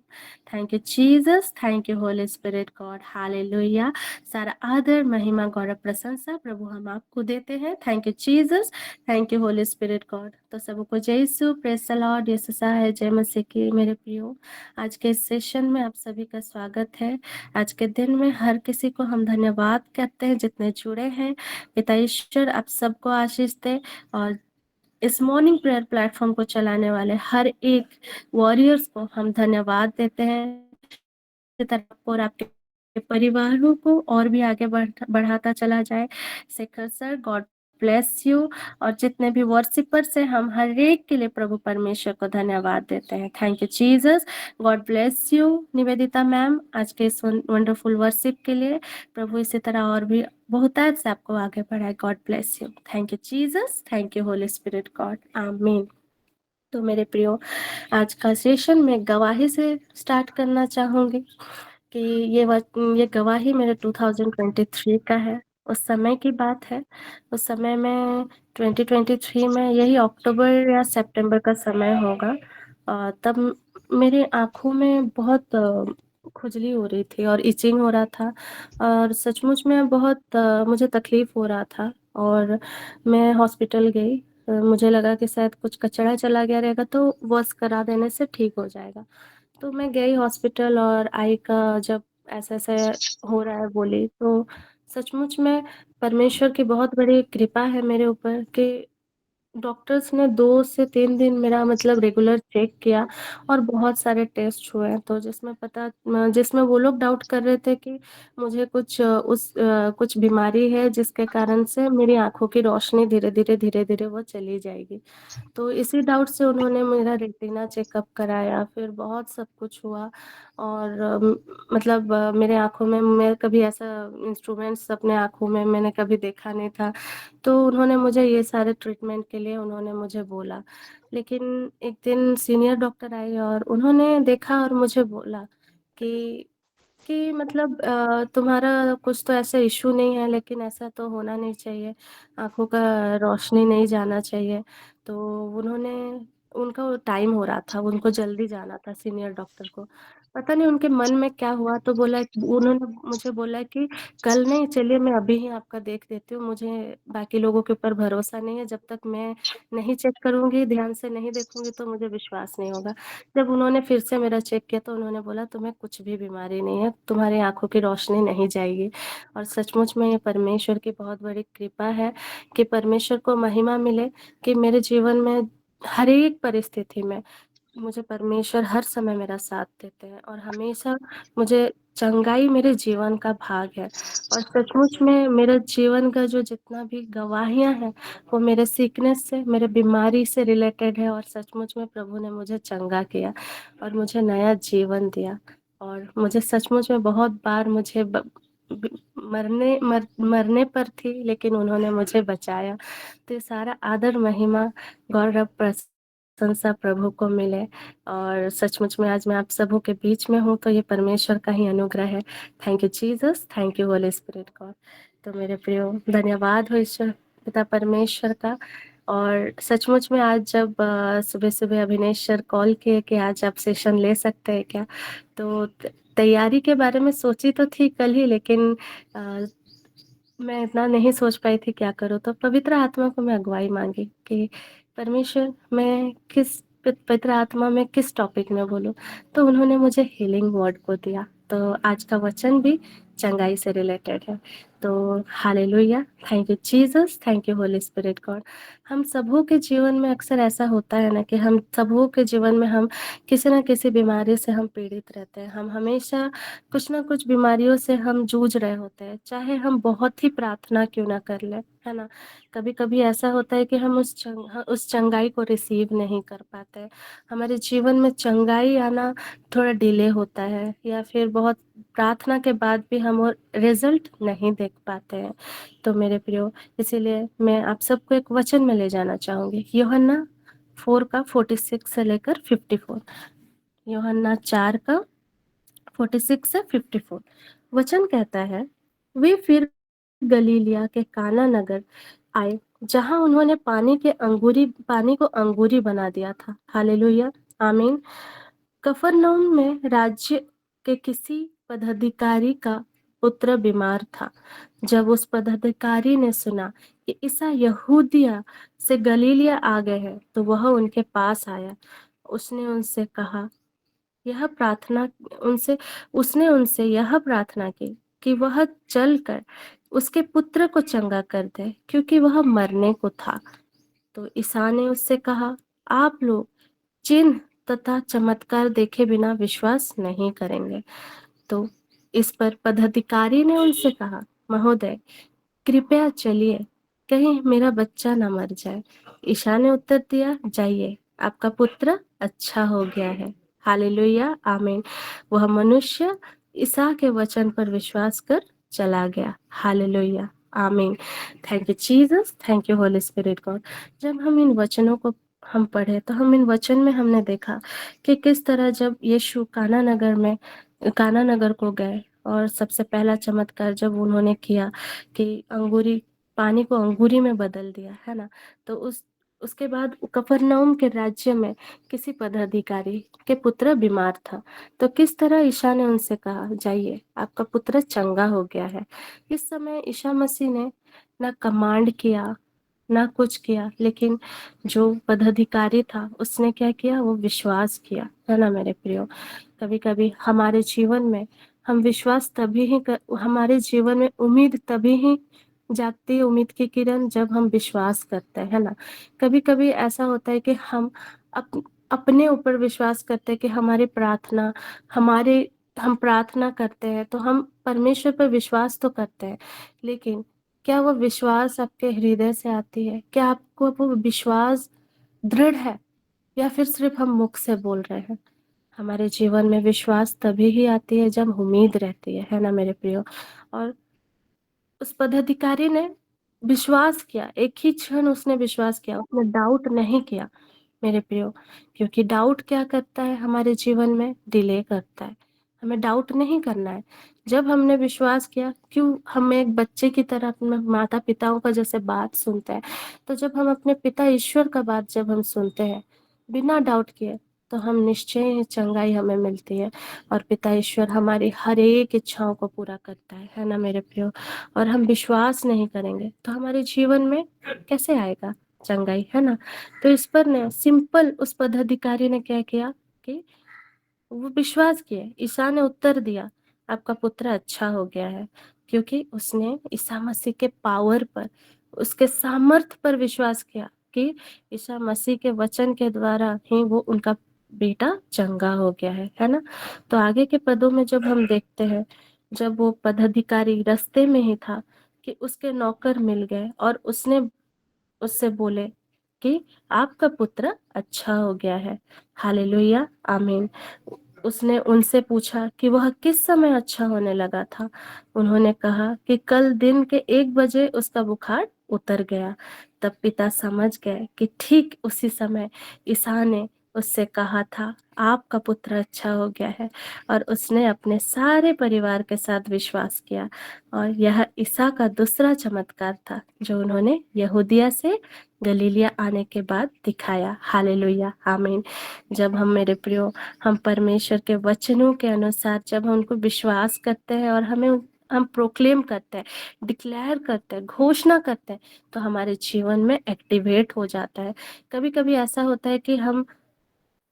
Thank you Jesus, thank you holy spirit God. Hallelujah. सारा आदर महिमा गौरव प्रशंसा प्रभु हम आपको देते हैं। Thank you Jesus, thank you holy spirit God. तो सबको जय यीशु, प्रेज द लॉर्ड, यीशु है, जय मसीह की मेरे प्रियो। आज के इस सेशन में आप सभी का स्वागत है। आज के दिन में हर किसी को हम धन्यवाद कहते हैं जितने जुड़े हैं। पिता ईश्वर आप सबको आशीष दे और इस मॉर्निंग प्रेयर प्लेटफॉर्म को चलाने वाले हर एक वॉरियर्स को हम धन्यवाद देते हैं। तरफ और आपके परिवारों को और भी आगे बढ़ाता चला जाए। Shekhar sir, God bless you. और जितने भी वर्शिपर्स हैं, हम हर एक के लिए प्रभु परमेश्वर को धन्यवाद देते हैं। Thank you Jesus, God bless you. Nivedita ma'am, आज के इस वंडरफुल वर्शिप के लिए प्रभु इसी तरह और भी बहुतायत से आपको आगे बढ़ाए। God bless you. Thank you Jesus, thank you holy spirit God, आमीन। तो मेरे प्रियो, आज का सेशन में गवाही से स्टार्ट करना चाहूंगी कि ये गवाही मेरे 2023 का है। उस समय की बात है। उस समय में 2023 में यही अक्टूबर या सितंबर का समय होगा। तब मेरी आंखों में बहुत खुजली हो रही थी और इचिंग हो रहा था और सचमुच में बहुत मुझे तकलीफ हो रहा था और मैं हॉस्पिटल गई। मुझे लगा कि शायद कुछ कचरा चला गया रहेगा तो वॉश करा देने से ठीक हो जाएगा। तो मैं गई हॉस्पिटल और आई का जब ऐसा ऐसा हो रहा है बोली, तो सचमुच में परमेश्वर की बहुत बड़ी कृपा है मेरे ऊपर कि डॉक्टर्स ने 2 से 3 दिन मेरा मतलब रेगुलर चेक किया और बहुत सारे टेस्ट हुए, तो जिसमें वो लोग डाउट कर रहे थे कि मुझे कुछ बीमारी है जिसके कारण से मेरी आँखों की रोशनी धीरे-धीरे वो चली जाएगी। तो इसी डाउट से उन्होंने मेरा रेटिना चेकअप कराया, फिर बहुत सब कुछ हुआ और मतलब मेरे आँखों में मैं कभी ऐसा इंस्ट्रूमेंट्स अपने आँखों में मैंने कभी देखा नहीं था। तो उन्होंने मुझे ये सारे ट्रीटमेंट के लिए उन्होंने मुझे बोला। लेकिन एक दिन सीनियर डॉक्टर आई और उन्होंने देखा और मुझे बोला कि मतलब तुम्हारा कुछ तो ऐसा इश्यू नहीं है, लेकिन ऐसा तो होना नहीं चाहिए, आँखों का रोशनी नहीं जाना चाहिए। तो उन्होंने उनका वो टाइम हो रहा था, उनको जल्दी जाना था सीनियर डॉक्टर को। पता नहीं उनके मन में क्या हुआ, तो उन्होंने मुझे बोला कि कल नहीं, चलिए मैं अभी ही आपका देख देती हूँ, मुझे बाकी लोगों के ऊपर भरोसा नहीं है, जब तक मैं नहीं चेक करूँगी, ध्यान से नहीं देखूँगी तो मुझे विश्वास नहीं होगा। जब उन्होंने फिर से मेरा चेक किया तो उन्होंने बोला तुम्हें कुछ भी बीमारी नहीं है, तुम्हारी आँखों की रोशनी नहीं जाएगी। और सचमुच में ये परमेश्वर की बहुत बड़ी कृपा है कि परमेश्वर को महिमा मिले कि मेरे जीवन में हर एक परिस्थिति में मुझे परमेश्वर हर समय मेरा साथ देते हैं और हमेशा मुझे चंगाई मेरे जीवन का भाग है। और सचमुच में मेरे जीवन का जो जितना भी गवाहियाँ हैं, वो मेरे सीखने से, मेरे बीमारी से रिलेटेड है और सचमुच में प्रभु ने मुझे चंगा किया और मुझे नया जीवन दिया। और मुझे सचमुच में बहुत बार मुझे मरने पर थी, लेकिन उन्होंने मुझे बचाया। तो ये सारा आदर, महिमा, गौरव, प्रशंसा प्रभु को मिले। और सचमुच में आज मैं आप सबों के बीच में हूँ, तो ये परमेश्वर का ही अनुग्रह है। Thank you Jesus, thank you holy spirit God. तो मेरे प्रियो, धन्यवाद हो ईश्वर पिता परमेश्वर का। और सचमुच में आज जब सुबह-सुबह अभिनेश सर कॉल किए कि आज आप सेशन ले सकते हैं क्या? तो तैयारी के बारे में सोची तो थी कल ही, लेकिन मैं इतना नहीं सोच पाई थी क्या करूँ, तो पवित्र आत्मा को मैं अगुवाई माँगी कि परमेश्वर मैं किस पवित्र आत्मा में किस टॉपिक में बोलूँ? तो उन्होंने मुझे हीलिंग वर्ड को दिया। तो आज का वचन भी चंगाई से रिलेटेड है। तो hallelujah, thank you Jesus, thank you holy spirit God. हम सबों के जीवन में अक्सर ऐसा होता है ना कि हम सबों के जीवन में हम किसी न किसी बीमारी से हम पीड़ित रहते हैं। हम हमेशा कुछ ना कुछ बीमारियों से हम जूझ रहे होते हैं, चाहे हम बहुत ही प्रार्थना क्यों ना कर लें, है ना? कभी-कभी ऐसा होता है कि हम उस चंगाई को रिसीव नहीं कर पाते। हमारे जीवन में चंगाई आना थोड़ा डिले होता है या फिर बहुत प्रार्थना के बाद भी हम वो रिज़ल्ट नहीं देख पाते हैं। तो मेरे प्रियो, इसीलिए मैं आप सबको एक वचन में ले जाना चाहूँगी। यूहन्ना 4 का 46 से लेकर 54। यूहन्ना 4 का 46 से 54 वचन कहता है, वे फिर गलीलिया के काना नगर आए, जहां उन्होंने पानी को अंगूरी बना दिया था। हालेलुया, आमीन। कफरनहूम में राज्य के किसी पदाधिकारी का पुत्र बीमार था। जब उस पदाधिकारी ने सुना कि ईसा यहूदिया से गलीलिया आ गए हैं, तो वह उनके पास आया। उसने उनसे कहा यह प्रार्थना उनसे उसने उनसे यह प्रार्थना की कि वह चलकर उसके पुत्र को चंगा कर दे, क्योंकि वह मरने को था। तो ईसा ने उससे कहा, आप लोग चिन्ह तथा चमत्कार देखे बिना विश्वास नहीं करेंगे। तो इस पर पदाधिकारी ने उनसे कहा, महोदय, कृपया चलिए, कहीं मेरा बच्चा ना मर जाए। ईशा ने उत्तर दिया, जाइए, आपका पुत्र अच्छा हो गया है। हालेलुया, आमीन। वह मनुष्य ईसा के वचन पर विश्वास कर चला गया। हालेलुया, आमीन। Thank you Jesus, thank you holy spirit God. जब हम इन वचनों को हम पढ़े तो हम इन वचन में हमने देखा कि किस तरह जब यीशु काना नगर को गए और सबसे पहला चमत्कार जब उन्होंने किया कि पानी को अंगूरी में बदल दिया, है ना? तो उसके बाद कफरनहूम के राज्य में किसी पदाधिकारी के पुत्र बीमार था। तो किस तरह ईशा ने उनसे कहा, जाइए, आपका पुत्र चंगा हो गया है। इस समय ईशा मसीह ने ना कमांड किया, ना कुछ किया, लेकिन जो पदाधिकारी था उसने क्या किया, वो विश्वास किया, है ना मेरे प्रियो? कभी-कभी हमारे जीवन में हम विश्वास हमारे जीवन में उम्मीद तभी ही जागती उम्मीद की किरण जब हम विश्वास करते हैं, है ना? कभी-कभी ऐसा होता है कि हम अपने ऊपर विश्वास करते हैं कि हम प्रार्थना करते हैं तो हम परमेश्वर पर विश्वास तो करते हैं, लेकिन क्या वो विश्वास आपके हृदय से आती है? क्या आपको वो विश्वास दृढ़ है या फिर सिर्फ हम मुख से बोल रहे हैं? हमारे जीवन में विश्वास तभी ही आती है जब उम्मीद रहती है ना मेरे प्रियो? और उस पदाधिकारी ने विश्वास किया, एक ही क्षण उसने विश्वास किया, उसने डाउट नहीं किया मेरे प्रियो, क्योंकि डाउट क्या करता है हमारे जीवन में? डिले करता है। हमें डाउट नहीं करना है। जब हमने विश्वास किया, क्यों हम एक बच्चे की तरह अपने माता-पिताओं का जैसे बात सुनते हैं, तो जब हम अपने पिता ईश्वर का बात जब हम सुनते हैं, बिना डाउट किए, तो हम निश्चय ही चंगाई हमें मिलती है और पिता ईश्वर हमारी हर एक इच्छाओं को पूरा करता है ना मेरे प्रियो? और हम विश्वास नहीं करेंगे, तो हमारे जीवन में कैसे आएगा चंगाई, है ना? तो इस पर ना सिंपल उस पदाधिकारी ने क्या किया कि वो विश्वास किए। ईसा ने उत्तर दिया, आपका पुत्र अच्छा हो गया है, क्योंकि उसने ईसा मसीह के पावर पर, उसके सामर्थ्य पर विश्वास किया कि ईसा मसीह के वचन के द्वारा ही वो उनका बेटा चंगा हो गया है ना? तो आगे के पदों में जब हम देखते हैं, जब वो पदाधिकारी रास्ते में ही था कि उसके नौकर मिल गए और उसने उससे बोले कि आपका पुत्र अच्छा हो गया है। हालेलुया, आमीन। उसने उनसे पूछा कि वह किस समय अच्छा होने लगा था। उन्होंने कहा कि कल दिन के 1 बजे उसका बुखार उतर गया। तब पिता समझ गए कि ठीक उसी समय ईसा ने उससे कहा था, आपका पुत्र अच्छा हो गया है, और उसने अपने सारे परिवार के साथ विश्वास किया। और यह ईसा का दूसरा चमत्कार था जो उन्होंने यहूदिया से गलीलिया आने के बाद दिखाया। हालेलुया, आमीन। जब हम मेरे प्रियो, हम परमेश्वर के वचनों के अनुसार जब हम उनको विश्वास करते हैं और हम प्रोक्लेम करते हैं, डिक्लेयर करते हैं, घोषणा करते हैं, तो हमारे जीवन में एक्टिवेट हो जाता है। कभी-कभी ऐसा होता है कि हम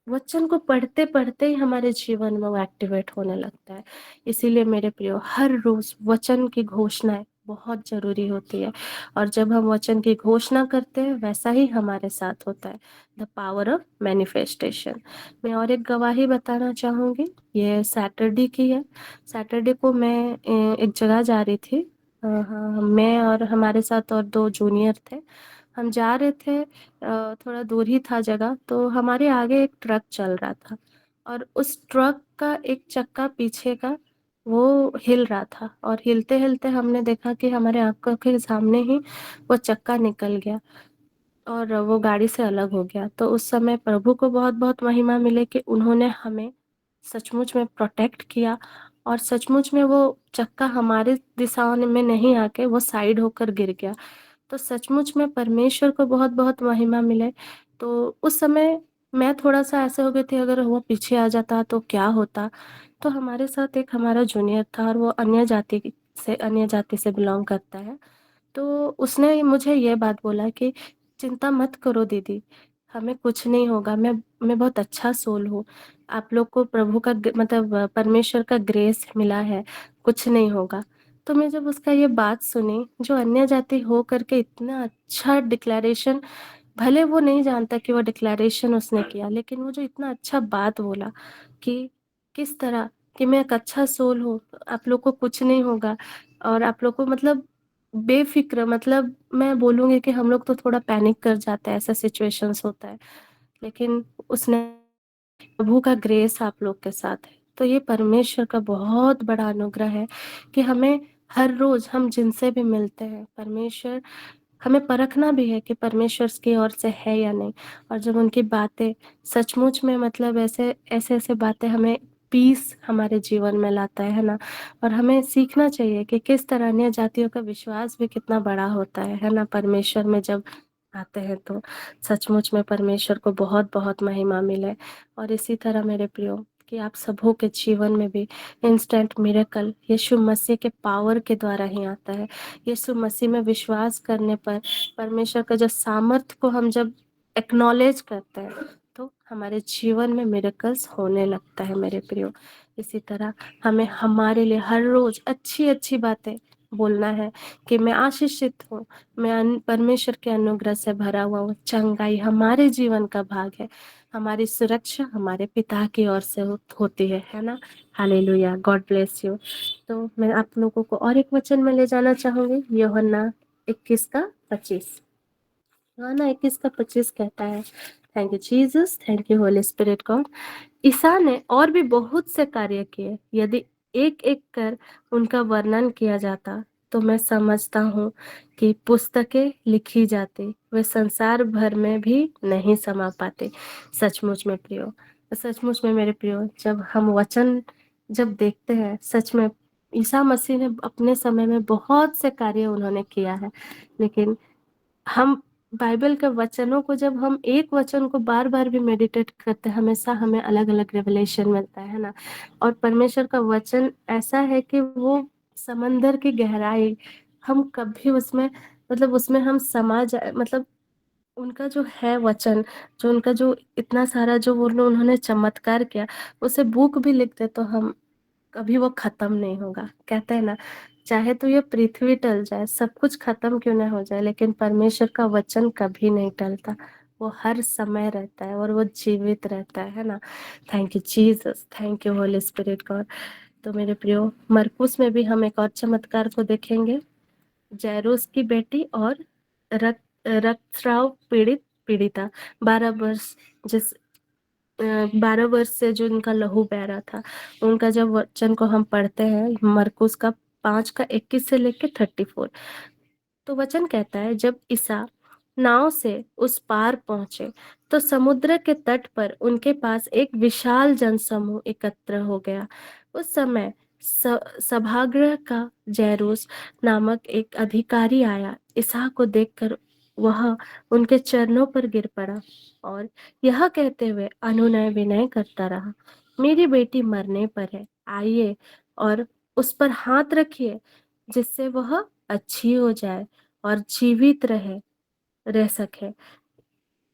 वचन को पढ़ते-पढ़ते ही हमारे जीवन में वो एक्टिवेट होने लगता है। इसीलिए मेरे प्रियो, हर रोज़ वचन की घोषणाएँ बहुत ज़रूरी होती है, और जब हम वचन की घोषणा करते हैं, वैसा ही हमारे साथ होता है। The power of manifestation. मैं और एक गवाही बताना चाहूँगी, ये सैटरडे की है। सैटरडे को मैं एक जगह जा रही थी। हाँ, मैं और हमारे साथ और 2 जूनियर थे। हम जा रहे थे, थोड़ा दूर ही था जगह, तो हमारे आगे एक ट्रक चल रहा था और उस ट्रक का एक चक्का पीछे का वो हिल रहा था, और हिलते-हिलते हमने देखा कि हमारे आँखों के सामने ही वो चक्का निकल गया और वो गाड़ी से अलग हो गया। तो उस समय प्रभु को बहुत-बहुत महिमा मिले कि उन्होंने हमें सचमुच में प्रोटेक्ट किया, और सचमुच में वो चक्का हमारे दिशा में नहीं आके वो साइड होकर गिर गया। तो सचमुच में परमेश्वर को बहुत-बहुत महिमा मिले। तो उस समय मैं थोड़ा-सा ऐसे हो गई थी, अगर वो पीछे आ जाता तो क्या होता? तो हमारे साथ एक हमारा जूनियर था और वो अन्य जाति से बिलॉन्ग करता है। तो उसने मुझे ये बात बोला कि चिंता मत करो दीदी, हमें कुछ नहीं होगा, मैं बहुत अच्छा सोल हूँ। आप लोग को प्रभु का मतलब परमेश्वर का ग्रेस मिला है, कुछ नहीं होगा। तो मैं जब उसका ये बात सुनी, जो अन्य जाति हो करके इतना अच्छा डिक्लेरेशन, भले वो नहीं जानता कि वो डिक्लेरेशन उसने किया, लेकिन वो जो इतना अच्छा बात बोला कि किस तरह कि मैं एक अच्छा सोल हूँ, आप लोग को कुछ नहीं होगा, और आप लोग को मतलब बेफ़िक्र, मतलब मैं बोलूँगी कि हम लोग तो थोड़ा पैनिक कर जाते हैं, ऐसा सिचुएशंस होता है। लेकिन उसने, प्रभु का ग्रेस आप लोग के साथ है। तो ये परमेश्वर का बहुत बड़ा अनुग्रह है कि हमें हर रोज़ हम जिनसे भी मिलते हैं, परमेश्वर, हमें परखना भी है कि परमेश्वर की ओर से है या नहीं। और जब उनकी बातें सचमुच में, मतलब ऐसे-ऐसे बातें हमें पीस हमारे जीवन में लाता है ना? और हमें सीखना चाहिए कि किस तरह अन्य जातियों का विश्वास भी कितना बड़ा होता है ना? परमेश्वर में जब आते हैं तो सचमुच में परमेश्वर को बहुत-बहुत महिमा मिले। और इसी तरह मेरे प्रियो, कि आप सबों के जीवन में भी इंस्टेंट मिरेकल यीशु मसीह के पावर के द्वारा ही आता है। यीशु मसीह में विश्वास करने पर परमेश्वर का जो सामर्थ्य को हम जब एक्नॉलेज करते हैं, तो हमारे जीवन में मिरेकल्स होने लगता है मेरे प्रियो। इसी तरह हमें हमारे लिए हर रोज़ अच्छी-अच्छी बातें बोलना है कि मैं आशीषित हूँ, मैं परमेश्वर के अनुग्रह से भरा हुआ हूँ। चंगाई हमारे जीवन का भाग है, हमारी सुरक्षा हमारे पिता की ओर से होती है ना। Hallelujah, God bless you. तो मैं आप लोगों को और एक वचन में ले जाना चाहूंगी, यूहन्ना 21:25। यूहन्ना 21:25 कहता है, thank you Jesus, thank you holy spirit God. ईसा ने और भी बहुत से कार्य किए, यदि एक एक कर उनका वर्णन किया जाता तो मैं समझता हूँ कि पुस्तकें लिखी जाती वे संसार भर में भी नहीं समा पाते। सचमुच में प्रियो, सचमुच में मेरे प्रियो, जब हम वचन जब देखते हैं, सच में ईसा मसीह ने अपने समय में बहुत से कार्य उन्होंने किया है, लेकिन हम बाइबल के वचनों को जब हम एक वचन को बार बार भी मेडिटेट करते हैं, हमेशा हमें अलग अलग रेवलेशन मिलता है ना। और परमेश्वर का वचन ऐसा है कि वो समंदर की गहराई, हम कभी उसमें मतलब उसमें हम समा जाए, मतलब उनका जो है वचन, जो उनका जो इतना सारा जो वो उन्होंने चमत्कार किया, उसे बुक भी लिखते तो हम कभी वो खत्म नहीं होगा। कहते हैं ना, चाहे तो ये पृथ्वी टल जाए, सब कुछ खत्म क्यों ना हो जाए, लेकिन परमेश्वर का वचन कभी नहीं टलता, वो हर समय रहता है और वो जीवित रहता है ना। Thank you Jesus, thank you holy spirit God. तो मेरे प्रियो, मरकुस में भी हम एक और चमत्कार को देखेंगे, जैरोस की बेटी और रक्तस्राव पीड़िता 12 वर्ष, जिस 12 वर्ष से जो उनका लहू बह रहा था, उनका जब वचन को हम पढ़ते हैं मरकुस का 5:21 से लेके 34, तो वचन कहता है, जब ईसा नाव से उस पार पहुंचे तो समुद्र के तट पर उनके पास एक विशाल जनसमूह एकत्र हो गया। उस समय सभागृह का जैरूस नामक एक अधिकारी आया। ईसा को देखकर वह उनके चरणों पर गिर पड़ा और यह कहते हुए अनुनय विनय करता रहा, मेरी बेटी मरने पर है, आइए और उस पर हाथ रखिए जिससे वह अच्छी हो जाए और जीवित रह सके।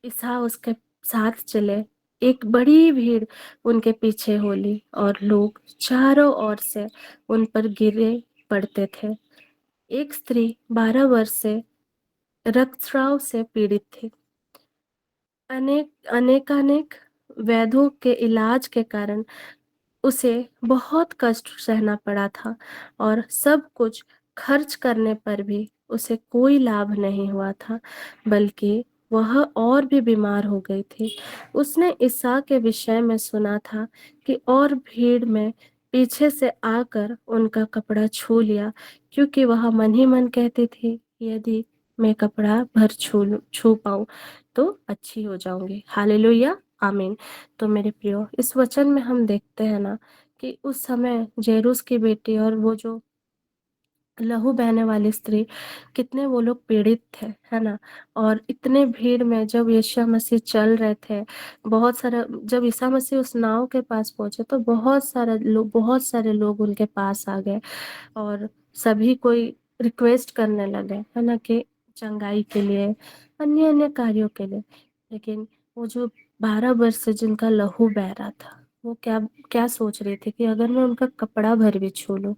ईसा उसके साथ चले, एक बड़ी भीड़ उनके पीछे होली और लोग चारों ओर से उन पर गिरे पड़ते थे। एक स्त्री 12 वर्ष से रक्तस्राव से पीड़ित थी। अनेकानेक वैद्यों के इलाज के कारण उसे बहुत कष्ट सहना पड़ा था और सब कुछ खर्च करने पर भी उसे कोई लाभ नहीं हुआ था, बल्कि वह और भी बीमार हो गई थी। उसने ईसा के विषय में सुना था कि और भीड़ में पीछे से आकर उनका कपड़ा छू लिया, क्योंकि वह मन ही मन कहती थी, यदि मैं कपड़ा भर छू पाऊं तो अच्छी हो जाऊंगी। हालेलुया, आमीन। तो मेरे प्रियो, इस वचन में हम देखते हैं ना कि उस समय जेरूस की बेटी और वो जो लहू बहने वाली स्त्री, कितने वो लोग पीड़ित थे, है ना। और इतने भीड़ में जब यीशु मसीह चल रहे थे, बहुत सारा, जब ईसा मसीह उस नाव के पास पहुंचे तो बहुत सारे लोग उनके पास आ गए और सभी कोई रिक्वेस्ट करने लगे, है ना, कि चंगाई के लिए, अन्य अन्य कार्यों के लिए। लेकिन वो जो 12 वर्ष से जिनका लहू बह रहा था, वो क्या क्या सोच रही थी कि अगर मैं उनका कपड़ा भर भी छू लूं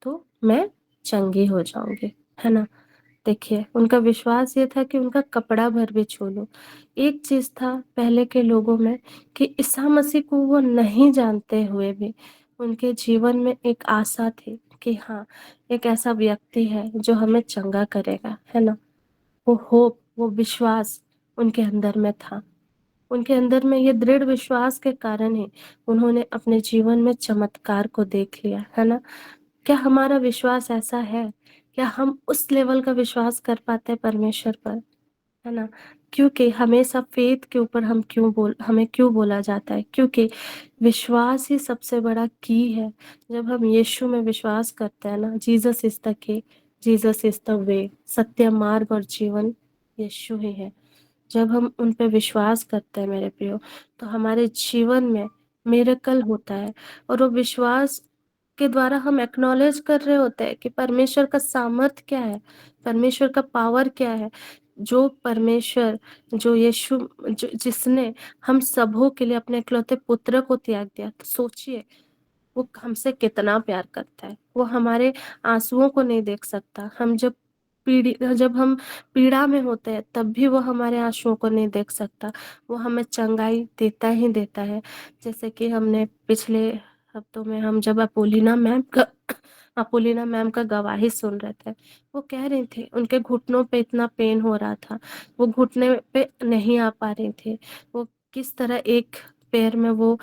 तो मैं चंगी हो जाऊंगी, है ना। देखिए, उनका विश्वास ये था कि उनका कपड़ा भर भी छू लूं। एक चीज था पहले के लोगों में कि ईसा मसीह को वो नहीं जानते हुए भी उनके जीवन में एक आशा थी कि हाँ, एक ऐसा व्यक्ति है जो हमें चंगा करेगा, है ना। वो होप, वो विश्वास उनके अंदर में था। उनके अंदर में ये दृढ़ विश्वास के कारण ही उन्होंने अपने जीवन में चमत्कार को देख लिया, है ना। क्या हमारा विश्वास ऐसा है? क्या हम उस लेवल का विश्वास कर पाते हैं परमेश्वर पर, है ना। क्योंकि हमेशा फेथ के ऊपर हमें क्यों बोला जाता है, क्योंकि विश्वास ही सबसे बड़ा की है। जब हम यीशु में विश्वास करते हैं ना, Jesus is the key, Jesus is the way, सत्य, मार्ग और जीवन यीशु ही है। जब हम उन पे विश्वास करते हैं मेरे प्रियो, तो हमारे जीवन में मिरेकल होता है और वो विश्वास के द्वारा हम एक्नॉलेज कर रहे होते हैं कि परमेश्वर का सामर्थ क्या है, परमेश्वर का पावर क्या है। जो परमेश्वर, जो यीशु, जिसने हम सबों के लिए अपने इकलौते पुत्र को त्याग दिया, तो सोचिए वो हमसे कितना प्यार करता है। वो हमारे आंसुओं को नहीं देख सकता। जब हम पीड़ा में होते हैं तब भी वो हमारे आंसुओं को नहीं देख सकता। वो हमें चंगाई देता ही देता है। जैसे कि हमने पिछले हफ्तों में हम जब अपोलिना मैम का गवाही सुन रहे थे, वो कह रही थी उनके घुटनों पे इतना पेन हो रहा था, वो घुटने पे नहीं आ पा रही थी। वो किस तरह एक पैर में वो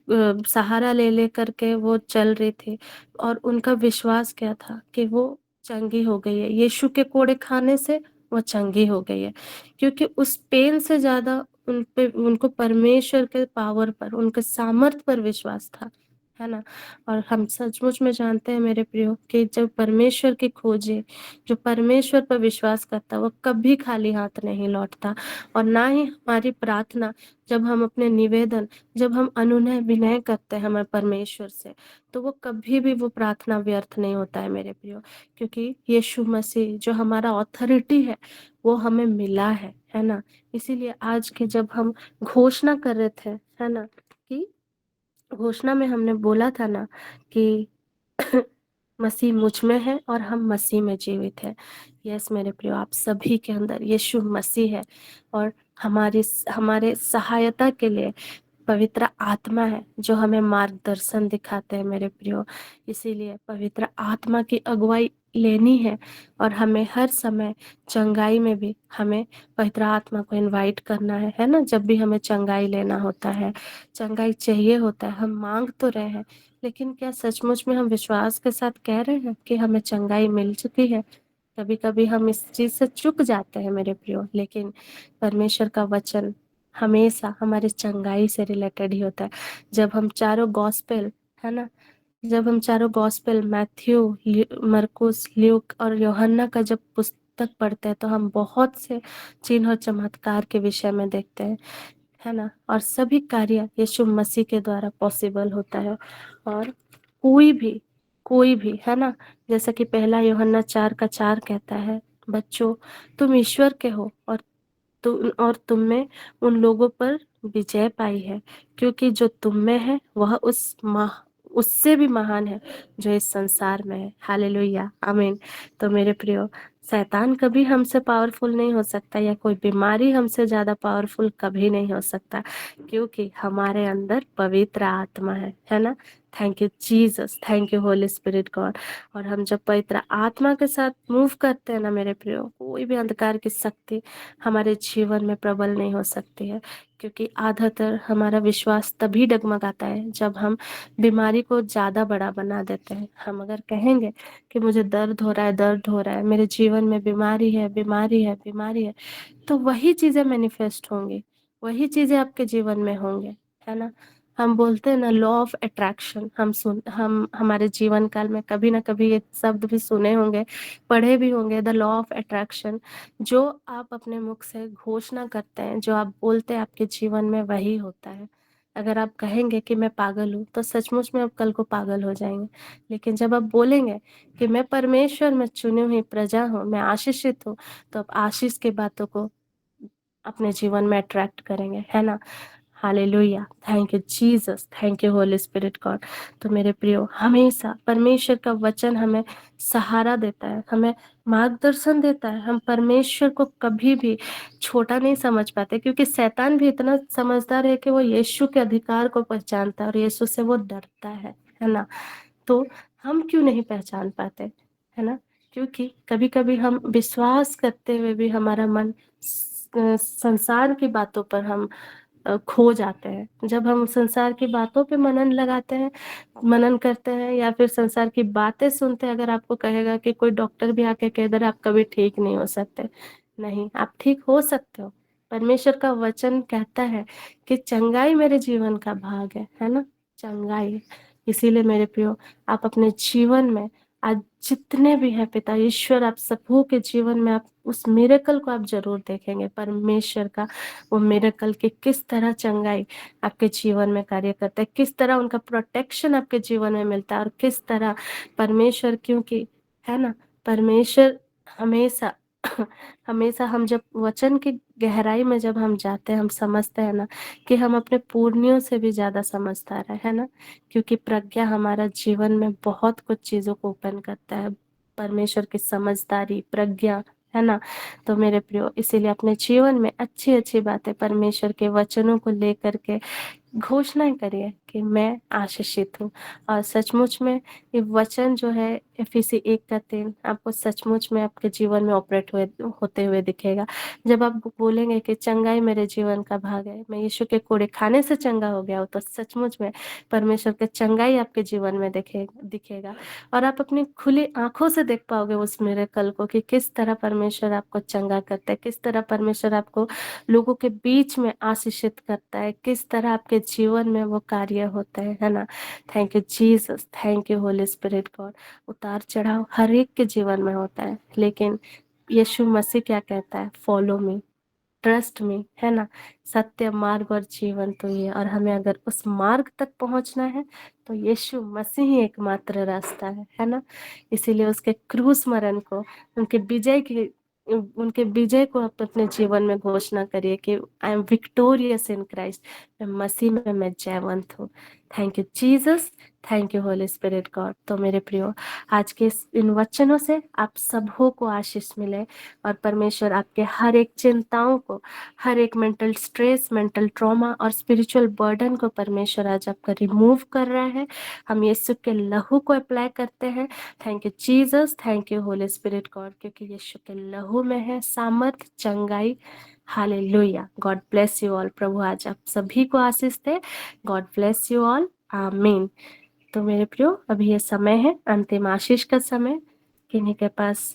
सहारा ले करके वो चल रही थी, और उनका विश्वास क्या था कि वो चंगी हो गई है। यीशु के कोड़े खाने से वो चंगी हो गई है, क्योंकि उस पेन से ज्यादा उनको परमेश्वर के पावर पर, उनके सामर्थ पर विश्वास था, है ना। और हम सचमुच में जानते हैं मेरे प्रियो कि जब परमेश्वर की खोजे, जो परमेश्वर पर विश्वास करता, वो कभी खाली हाथ नहीं लौटता। और ना ही हमारी प्रार्थना, जब हम अपने निवेदन, जब हम अनुनय विनय करते हैं हमें परमेश्वर से, तो वो कभी भी वो प्रार्थना व्यर्थ नहीं होता है मेरे प्रियो। क्योंकि यीशु मसीह जो हमारा ऑथोरिटी है वो हमें मिला है ना। इसीलिए आज के जब हम घोषणा कर रहे थे, है ना, कि घोषणा में हमने बोला था ना कि मसीह मुझ में है और हम मसीह में जीवित है। यस मेरे प्रियो, आप सभी के अंदर यीशु मसीह है, और हमारे सहायता के लिए पवित्र आत्मा है जो हमें मार्गदर्शन दिखाते हैं मेरे प्रियो। इसीलिए पवित्र आत्मा की अगुवाई लेनी है, और हमें हर समय चंगाई में भी हमें पवित्र आत्मा को इनवाइट करना है ना। जब भी हमें चंगाई लेना होता है, चंगाई चाहिए होता है, हम मांग तो रहे हैं, लेकिन क्या सचमुच में हम विश्वास के साथ कह रहे हैं कि हमें चंगाई मिल चुकी है? कभी कभी हम इस चीज से चूक जाते हैं मेरे प्रियो, लेकिन परमेश्वर का वचन हमेशा हमारी चंगाई से रिलेटेड ही होता है। जब हम चारों गॉस्पेल, है ना, जब हम चारों गॉस्पेल मैथ्यू, मरकुस, ल्यूक और यूहन्ना का जब पुस्तक पढ़ते हैं, तो हम बहुत से चिन्ह और चमत्कार के विषय में देखते हैं, है ना। और सभी कार्य यीशु मसीह के द्वारा पॉसिबल होता है। और कोई भी, है ना, जैसा कि पहला यूहन्ना 4:4 कहता है, बच्चों तुम ईश्वर के हो, और तुम में उन लोगों पर विजय पाई है, क्योंकि जो तुम में है वह उससे भी महान है जो इस संसार में है। हालेलुया, आमीन। तो मेरे प्रियो, शैतान कभी हमसे पावरफुल नहीं हो सकता, या कोई बीमारी हमसे ज्यादा पावरफुल कभी नहीं हो सकता, क्योंकि हमारे अंदर पवित्र आत्मा है ना। Thank you Jesus, thank you holy spirit God. और हम जब पवित्र आत्मा के साथ मूव करते हैं ना मेरे प्रियो, कोई भी अंधकार की शक्ति हमारे जीवन में प्रबल नहीं हो सकती है। क्योंकि आधातर हमारा विश्वास तभी डगमगाता है जब हम बीमारी को ज्यादा बड़ा बना देते हैं। हम अगर कहेंगे कि मुझे दर्द हो रहा है, दर्द हो रहा है, मेरे जीवन में बीमारी है, बीमारी है, बीमारी है, तो वही चीजें मैनिफेस्ट होंगी, वही चीजें आपके जीवन में होंगे, है ना। हम बोलते हैं ना लॉ ऑफ अट्रैक्शन, हम हमारे जीवन काल में कभी ना कभी ये शब्द भी सुने होंगे, पढ़े भी होंगे, द लॉ ऑफ अट्रैक्शन। जो आप अपने मुख से घोषणा करते हैं, जो आप बोलते हैं, आपके जीवन में वही होता है। अगर आप कहेंगे कि मैं पागल हूँ, तो सचमुच में आप कल को पागल हो जाएंगे। लेकिन जब आप बोलेंगे कि मैं परमेश्वर में चुनी हुई प्रजा हूँ, मैं आशीषित हूँ, तो आप आशीष की बातों को अपने जीवन में अट्रैक्ट करेंगे, है ना। Hallelujah, thank you Jesus, thank you holy spirit God. तो मेरे प्रियो, हमेशा परमेश्वर का वचन हमें सहारा देता है, हमें मार्गदर्शन देता है। हम परमेश्वर को कभी भी छोटा नहीं समझ पाते, क्योंकि शैतान भी इतना समझदार है कि वो यीशु के अधिकार को पहचानता है, और यीशु से वो डरता है ना। तो हम क्यों नहीं पहचान पाते, है ना। क्योंकि कभी कभी हम विश्वास करते हुए भी हमारा मन संसार की बातों पर हम खो जाते हैं। जब हम संसार की बातों पे मनन लगाते हैं, मनन करते हैं, या फिर संसार की बातें सुनते हैं, अगर आपको कहेगा कि कोई डॉक्टर भी आके कह दे आप कभी ठीक नहीं हो सकते, नहीं, आप ठीक हो सकते हो। परमेश्वर का वचन कहता है कि चंगाई मेरे जीवन का भाग है ना, चंगाई। इसीलिए मेरे प्रियो, आप अपने जीवन में आज जितने भी हैं पिता ईश्वर, आप सबों के जीवन में आप उस मिरेकल को आप जरूर देखेंगे, परमेश्वर का वो मिरेकल की किस तरह चंगाई आपके जीवन में कार्य करता है, किस तरह उनका प्रोटेक्शन आपके जीवन में मिलता है, और किस तरह परमेश्वर, क्योंकि है ना, परमेश्वर हमेशा हमेशा हम जब वचन की गहराई में जब हम जाते हैं, हम समझते हैं ना कि हम अपने पूर्णियों से भी ज़्यादा समझदार है ना? क्योंकि प्रज्ञा हमारा जीवन में बहुत कुछ चीज़ों को ओपन करता है। परमेश्वर की समझदारी, प्रज्ञा, है ना? तो मेरे प्रियो इसीलिए अपने जीवन में अच्छी-अच्छी बातें परमेश्वर के वचनों को लेकर के घोषणा करिए कि मैं आशीषित हूँ। और सचमुच में ये वचन जो है इफिसी 1:3 आपको सचमुच में आपके जीवन में ऑपरेट होते हुए दिखेगा। जब आप बोलेंगे कि चंगाई मेरे जीवन का भाग है, मैं यीशु के कोड़े खाने से चंगा हो गया हूँ, तो सचमुच में परमेश्वर की चंगाई आपके जीवन में दिखेगा। और आप अपनी खुली आँखों से देख पाओगे उस मिरेकल को कि किस तरह परमेश्वर आपको चंगा करता है, किस तरह परमेश्वर आपको लोगों के बीच में आशीषित करता है, किस तरह आपके जीवन में वो कार्य होता है ना? Thank you Jesus, thank you holy spirit God. उतार-चढ़ाव हर एक के जीवन में होता है, लेकिन यीशु मसीह क्या कहता है? फॉलो मी, ट्रस्ट मी, है ना? सत्य, मार्ग और जीवन तो ये, और हमें अगर उस मार्ग तक पहुंचना है तो यीशु मसीह ही एकमात्र रास्ता है ना? इसीलिए उसके क्रूस मरण को, उनके विजय को आप अपने जीवन में घोषणा करिए कि I am victorious in Christ, मैं मसीह में मैं जयवंत हूँ। Thank you Jesus, thank you holy spirit God. तो मेरे प्रियो, आज के इन वचनों से आप सबों को आशीष मिले और परमेश्वर आपके हर एक चिंताओं को, हर एक मेंटल स्ट्रेस, मेंटल ट्रॉमा और स्पिरिचुअल बर्डन को परमेश्वर आज आपका रिमूव कर रहा है। हम यीशु के लहू को अप्लाई करते हैं। Thank you Jesus, thank you holy spirit God, क्योंकि यीशु के लहू में है सामर्थ, चंगाई। Hallelujah. God bless you all. प्रभु आज आप सभी को आशीष दे। God bless you all. Amen. तो मेरे प्रियो, अभी ये समय है अंतिम आशीष का समय। किन्हीं के पास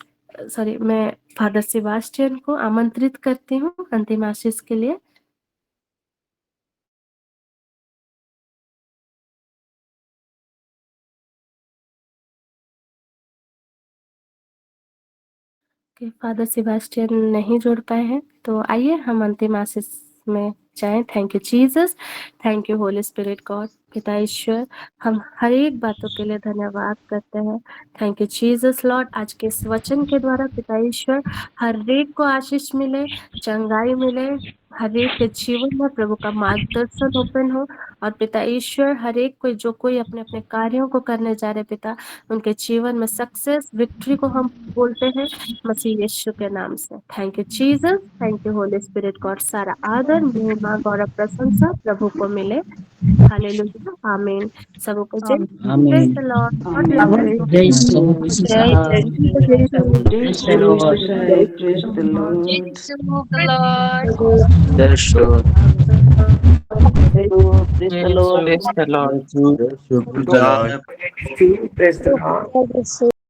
मैं फादर सेबास्टियन को आमंत्रित करती हूँ अंतिम आशीष के लिए। कि फादर सेबास्टियन नहीं जुड़ पाए हैं, तो आइए हम अंतिम आशीष में जाएं। Thank you Jesus, thank you holy spirit God. पिता ईश्वर, हम हर एक बातों के लिए धन्यवाद करते हैं। थैंक यू जीसस लॉर्ड, आज के इस वचन के द्वारा पिता ईश्वर हर एक को आशीष मिले, चंगाई मिले, हर एक के जीवन में प्रभु का मार्गदर्शन ओपन हो। और पिता ईश्वर हर एक को, जो कोई अपने अपने कार्यों को करने जा रहे पिता, उनके जीवन में सक्सेस, विक्ट्री को हम बोलते हैं मसीह यीशु के नाम से। Thank you Jesus, thank you holy spirit God. सारा आदर, महिमा, गौरव, प्रशंसा प्रभु को मिले। हालेलुया, आमीन। सबों को जय, praise amen. The Lord, God Amen. Bless जय यू। Praise the प्रभु Lord. यीशु Jai मसीह। Jai Jai praise the Lord. Jai Praise the Praise Lord. the Lord. जय श्री Praise the Lord. जय श्री Praise the Lord. जय श्री Praise the Lord.